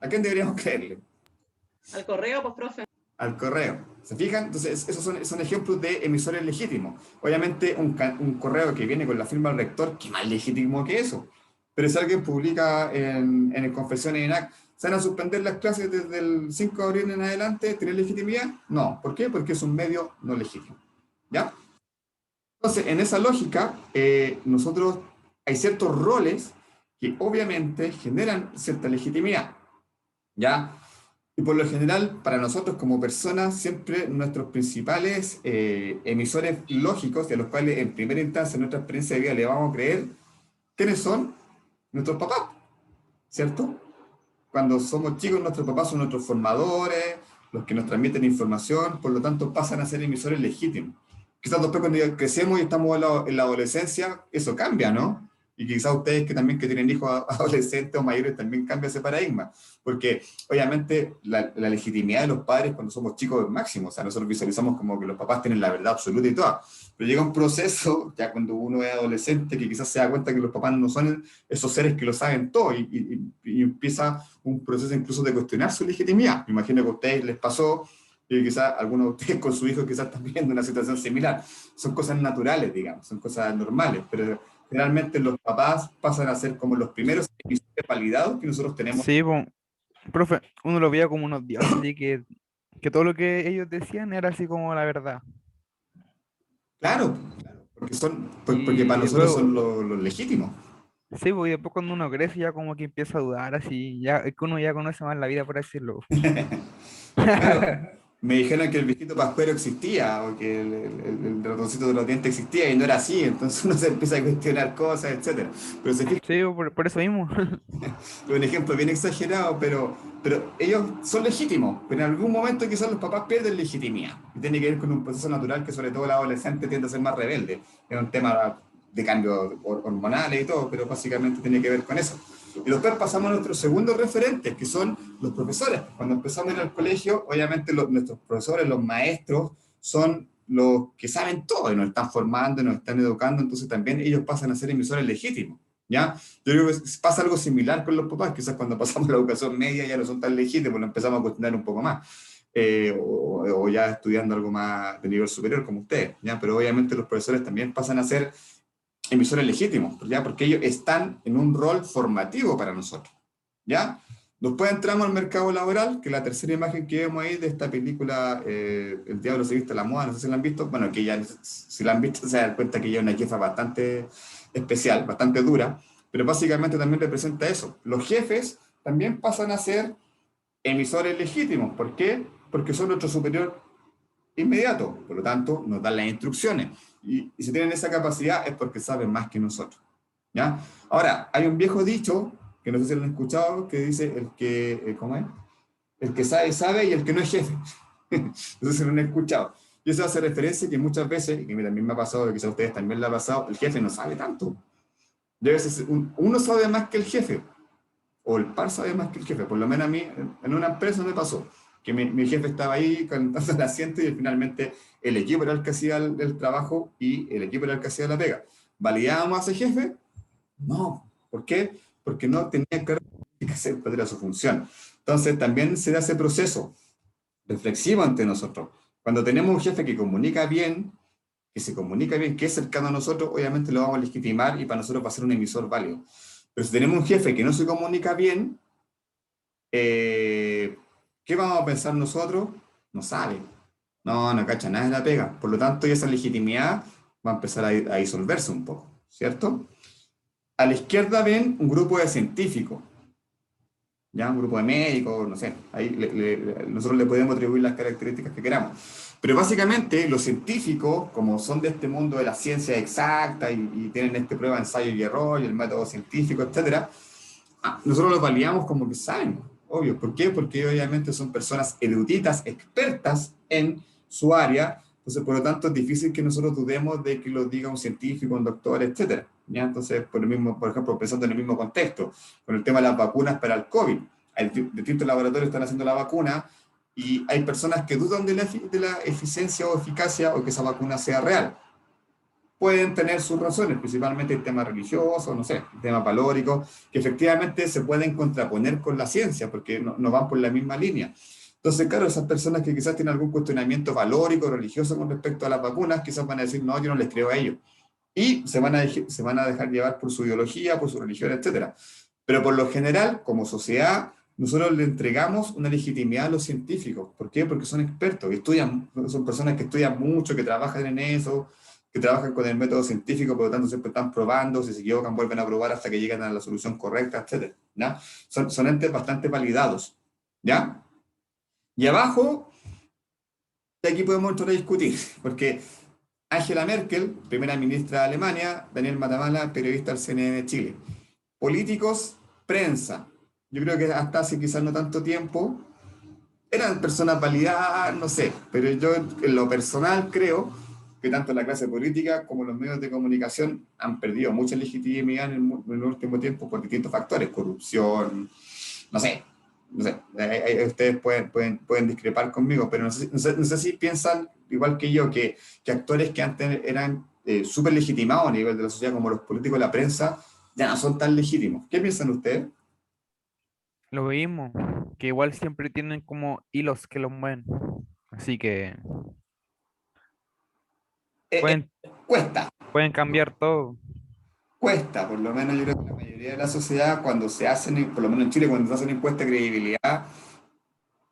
¿A quién deberíamos creerle? Al correo, pues, profe. Al correo. ¿Se fijan? Entonces, esos son ejemplos de emisores legítimos. Obviamente, un correo que viene con la firma del rector, ¿qué más legítimo que eso? Pero si alguien publica en Confesiones ENAC, ¿se van a suspender las clases desde el 5 de abril en adelante? ¿Tiene legitimidad? No. ¿Por qué? Porque es un medio no legítimo. ¿Ya? Entonces, en esa lógica, nosotros hay ciertos roles que obviamente generan cierta legitimidad. ¿Ya? Y por lo general, para nosotros como personas, siempre nuestros principales emisores lógicos, de los cuales en primera instancia en nuestra experiencia de vida le vamos a creer, ¿quiénes son? Nuestros papás, ¿cierto? Cuando somos chicos, nuestros papás son nuestros formadores, los que nos transmiten información, por lo tanto pasan a ser emisores legítimos. Quizás después cuando ya crecemos y estamos en la adolescencia, eso cambia, ¿no? Y quizás ustedes que también que tienen hijos adolescentes o mayores también cambia ese paradigma, porque obviamente la legitimidad de los padres cuando somos chicos es máximo, o sea, nosotros visualizamos como que los papás tienen la verdad absoluta y toda, pero llega un proceso, ya cuando uno es adolescente, que quizás se da cuenta que los papás no son esos seres que lo saben todo y empieza un proceso incluso de cuestionar su legitimidad. Me imagino que a ustedes les pasó y quizás algunos de ustedes con su hijo quizás están viviendo una situación similar. Son cosas naturales, digamos, son cosas normales, pero generalmente los papás pasan a ser como los primeros emisores validados que nosotros tenemos. Sí, po, profe, uno lo veía como unos dioses, así que todo lo que ellos decían era así como la verdad. Claro, porque para Y nosotros luego, son los legítimos. Sí, pues y después cuando uno crece ya como que empieza a dudar así, ya es que uno ya conoce más la vida, por así decirlo. Claro, me dijeron que el viejito pascuero existía, o que el ratoncito de los dientes existía, y no era así, entonces uno se empieza a cuestionar cosas, etcétera. Pero se fija, Sí, por eso mismo. un ejemplo bien exagerado, pero ellos son legítimos, pero en algún momento quizás los papás pierden legitimidad, y tiene que ver con un proceso natural que sobre todo el adolescente tiende a ser más rebelde. Es un tema de cambios hormonales y todo, pero básicamente tiene que ver con eso. Y después pasamos a nuestros segundos referentes, que son los profesores. Cuando empezamos a ir al colegio, obviamente nuestros profesores, los maestros, son los que saben todo y nos están formando, nos están educando, entonces también ellos pasan a ser emisores legítimos, ¿ya? Yo creo que pasa algo similar con los papás, quizás cuando pasamos a la educación media ya no son tan legítimos, lo empezamos a cuestionar un poco más, o ya estudiando algo más de nivel superior como ustedes, ¿ya? Pero obviamente los profesores también pasan a ser emisores legítimos, ¿ya? Porque ellos están en un rol formativo para nosotros, ¿ya? Después entramos al mercado laboral, que es la tercera imagen que vemos ahí de esta película, El Diablo se viste a la moda, no sé si la han visto, bueno, que ya si la han visto se dan cuenta que ella es una jefa bastante especial, bastante dura, pero básicamente también representa eso. Los jefes también pasan a ser emisores legítimos, ¿por qué? Porque son nuestro superior inmediato, por lo tanto nos dan las instrucciones, y si tienen esa capacidad es porque saben más que nosotros, ¿ya? Ahora, hay un viejo dicho, que no sé si lo han escuchado, que dice, ¿cómo es? El que sabe, sabe, y el que no es jefe. No sé si lo han escuchado. Y eso hace referencia que muchas veces, y que también me ha pasado, quizás a ustedes también le ha pasado, el jefe no sabe tanto. Y a veces uno sabe más que el jefe, o el par sabe más que el jefe. Por lo menos a mí, en una empresa me pasó, que mi jefe estaba ahí calentando el asiento y finalmente el equipo era el que hacía el trabajo y el equipo era el que hacía la pega. ¿Validábamos a ese jefe? No. ¿Por qué? Porque no tenía claro qué hacer, cuál era su función. Entonces también se da ese proceso reflexivo ante nosotros. Cuando tenemos un jefe que comunica bien, que se comunica bien, que es cercano a nosotros, obviamente lo vamos a legitimar y para nosotros va a ser un emisor válido. Pero si tenemos un jefe que no se comunica bien, ¿qué vamos a pensar nosotros? No sabe. No cacha nada de la pega. Por lo tanto, esa legitimidad va a empezar a disolverse un poco, ¿cierto? A la izquierda ven un grupo de científicos, ya un grupo de médicos, no sé, ahí nosotros le podemos atribuir las características que queramos. Pero básicamente los científicos, como son de este mundo de la ciencia exacta y tienen este prueba, ensayo y error y el método científico, etc., nosotros los validamos como que saben, obvio. ¿Por qué? Porque obviamente son personas eruditas, expertas en su área, entonces por lo tanto es difícil que nosotros dudemos de que lo diga un científico, un doctor, etc. ¿Ya? Entonces, por ejemplo, pensando en el mismo contexto, con el tema de las vacunas para el COVID, hay distintos laboratorios están haciendo la vacuna y hay personas que dudan de la eficiencia o eficacia o que esa vacuna sea real. Pueden tener sus razones, principalmente el tema religioso, no sé, el tema valórico, que efectivamente se pueden contraponer con la ciencia, porque no van por la misma línea. Entonces, claro, esas personas que quizás tienen algún cuestionamiento valórico, religioso con respecto a las vacunas, quizás van a decir, no, yo no les creo a ellos. Y se van a dejar llevar por su ideología, por su religión, etc. Pero por lo general, como sociedad, nosotros le entregamos una legitimidad a los científicos. ¿Por qué? Porque son expertos, que estudian, son personas que estudian mucho, que trabajan en eso, que trabajan con el método científico, por lo tanto siempre están probando, si se equivocan vuelven a probar hasta que llegan a la solución correcta, etc. ¿Ya? Son entes bastante validados, ¿ya? Y abajo, de aquí podemos entrar a discutir, porque Angela Merkel, primera ministra de Alemania, Daniel Matamala, periodista del CNN de Chile. Políticos, prensa. Yo creo que hasta hace quizás no tanto tiempo eran personas validadas, no sé, pero yo en lo personal creo que tanto la clase política como los medios de comunicación han perdido mucha legitimidad en el último tiempo por distintos factores, corrupción, no sé, ustedes pueden discrepar conmigo, pero no sé si piensan, igual que yo, que actores que antes eran súper legitimados a nivel de la sociedad, como los políticos de la prensa, ya no son tan legítimos. ¿Qué piensan ustedes? Lo mismo, que igual siempre tienen como hilos que los mueven. Así que Eh, pueden, Cuesta. pueden cambiar todo. Cuesta, por lo menos yo creo que la mayoría de la sociedad, cuando se hacen, por lo menos en Chile, cuando se hacen encuestas de credibilidad,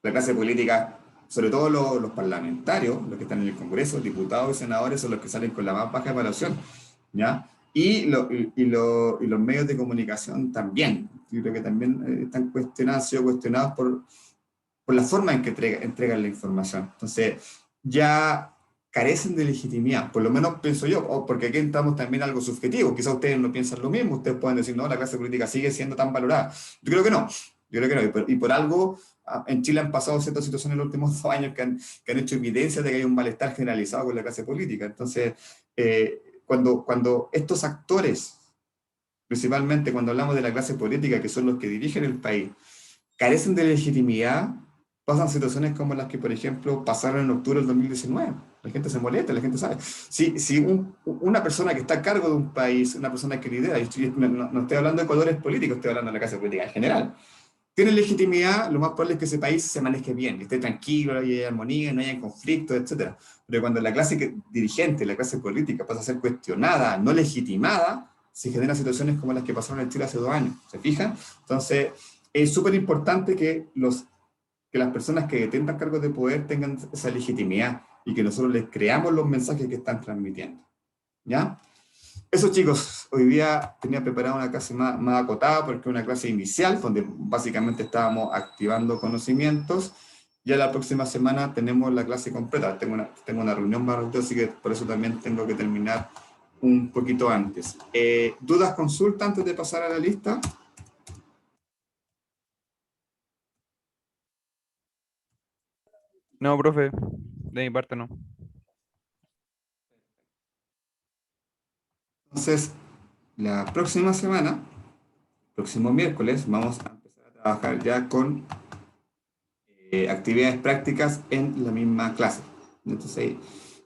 la clase política, sobre todo los parlamentarios, los que están en el Congreso, diputados y senadores, son los que salen con la más baja evaluación, ¿ya? Y los medios de comunicación también. Yo creo que también han sido cuestionados por la forma en que entregan la información. Entonces, ya carecen de legitimidad, por lo menos pienso yo, porque aquí estamos también algo subjetivo, quizás ustedes no piensan lo mismo, ustedes pueden decir, no, la clase política sigue siendo tan valorada. Yo creo que no, y por algo en Chile han pasado ciertas situaciones en los últimos 2 años que han hecho evidencia de que hay un malestar generalizado con la clase política. Entonces, cuando estos actores, principalmente cuando hablamos de la clase política, que son los que dirigen el país, carecen de legitimidad, pasan situaciones como las que, por ejemplo, pasaron en octubre del 2019. La gente se molesta, la gente sabe. Si una persona que está a cargo de un país, una persona que lidera, no estoy hablando de colores políticos, estoy hablando de la clase política en general, tiene legitimidad, lo más probable es que ese país se maneje bien, que esté tranquilo, haya armonía, no haya conflictos, etc. Pero cuando la clase dirigente, la clase política pasa a ser cuestionada, no legitimada, se generan situaciones como las que pasaron en Chile hace 2 años. ¿Se fijan? Entonces, es súper importante que las personas que detengan cargos de poder tengan esa legitimidad y que nosotros les creamos los mensajes que están transmitiendo. ¿Ya? Eso, chicos, hoy día tenía preparada una clase más acotada porque es una clase inicial donde básicamente estábamos activando conocimientos. Ya la próxima semana tenemos la clase completa. Tengo una reunión más rápido, así que por eso también tengo que terminar un poquito antes. ¿Dudas, consultas antes de pasar a la lista? No, profe, de mi parte no. Entonces, la próxima semana, próximo miércoles, vamos a empezar a trabajar ya con actividades prácticas en la misma clase. Entonces,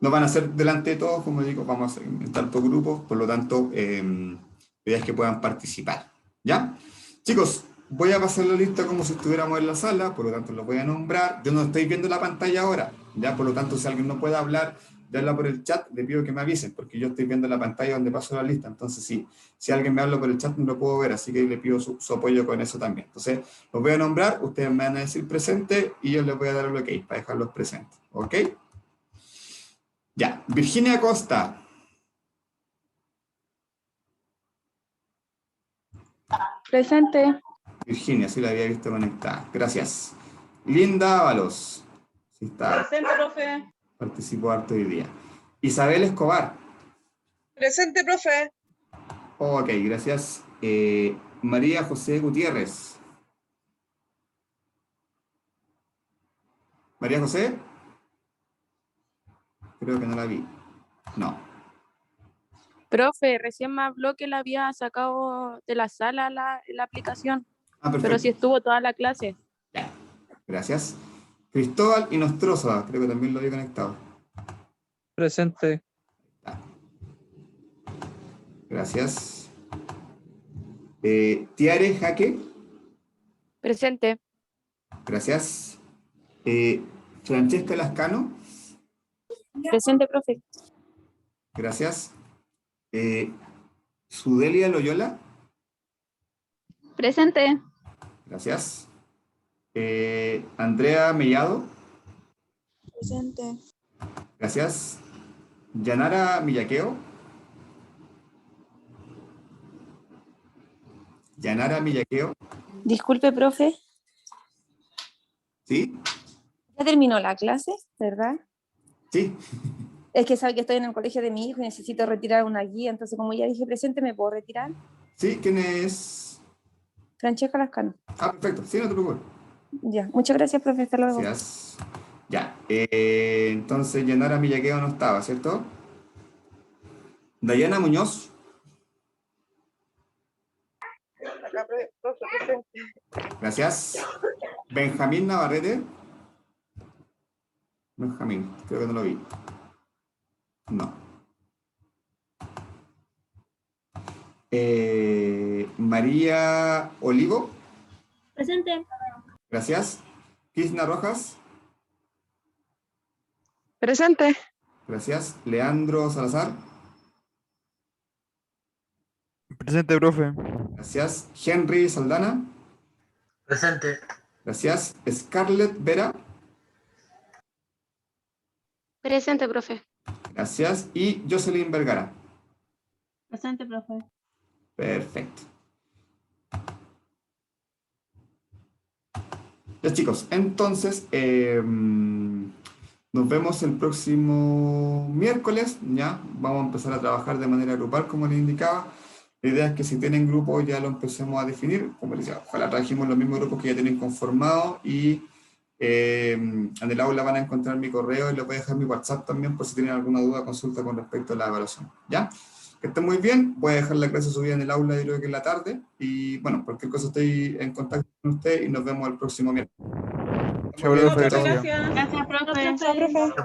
no van a ser delante de todos, como digo, vamos a inventar por grupos, por lo tanto, ideas que puedan participar. ¿Ya? Chicos, voy a pasar la lista como si estuviéramos en la sala, por lo tanto, lo voy a nombrar. Yo no estoy viendo la pantalla ahora, ¿ya? Por lo tanto, si alguien no puede hablar, de hablar por el chat, le pido que me avisen, porque yo estoy viendo la pantalla donde paso la lista. Entonces, si alguien me habla por el chat, no lo puedo ver, así que le pido su apoyo con eso también. Entonces, los voy a nombrar, ustedes me van a decir presente y yo les voy a dar el ok para dejarlos presentes. ¿Ok? Ya. Virginia Costa. Presente. Virginia, sí la había visto conectada. Gracias. Linda Ábalos. Sí está. Presente, profe. Participó harto hoy día. Isabel Escobar. Presente, profe. Ok, gracias. María José Gutiérrez. María José. Creo que no la vi. No. Profe, recién me habló que la había sacado de la sala la aplicación, Ah, perfecto. pero sí estuvo toda la clase. Ya. Gracias. Cristóbal Inostroza. Creo que también lo había conectado. Presente. Gracias. Tiare Jaque. Presente. Gracias. Francesca Lascano. Presente, profe. Gracias. Sudelia Loyola. Presente. Gracias. Andrea Mellado. Presente. Gracias. Yanara Millaqueo. Yanara Millaqueo. Disculpe, profe, ¿Sí? ya terminó la clase, ¿verdad? Sí. Es que sabe que estoy en el colegio de mi hijo y necesito retirar una guía, entonces como ya dije presente, ¿me puedo retirar? Sí, ¿quién es? Francesca Lascano. Ah, perfecto. Sí, no te preocupes. Ya, muchas gracias, profe, hasta luego. Gracias. Ya. Entonces, Yanara Millaqueo no estaba, ¿cierto? Dayana Muñoz. Acá, profe, presente. Gracias. Benjamín Navarrete. Benjamín, creo que no lo vi. No. María Olivo. Presente. Gracias. Krishna Rojas. Presente. Gracias. Leandro Salazar. Presente, profe. Gracias. Henry Saldana. Presente. Gracias. Scarlett Vera. Presente, profe. Gracias. Y Jocelyn Vergara. Presente, profe. Perfecto. Ya chicos, entonces nos vemos el próximo miércoles, ya vamos a empezar a trabajar de manera grupal como les indicaba. La idea es que si tienen grupos ya lo empecemos a definir, como les decía, ojalá trajimos los mismos grupos que ya tienen conformados y en el aula van a encontrar mi correo y les voy a dejar mi WhatsApp también por si tienen alguna duda, consulta con respecto a la evaluación, ¿ya? Que estén muy bien, voy a dejar la clase subida en el aula, yo creo que en la tarde, y bueno, cualquier cosa estoy en contacto con usted y nos vemos el próximo miércoles. Chao, profe, Muchas gracias. gracias. Gracias, profe. Chao, profe.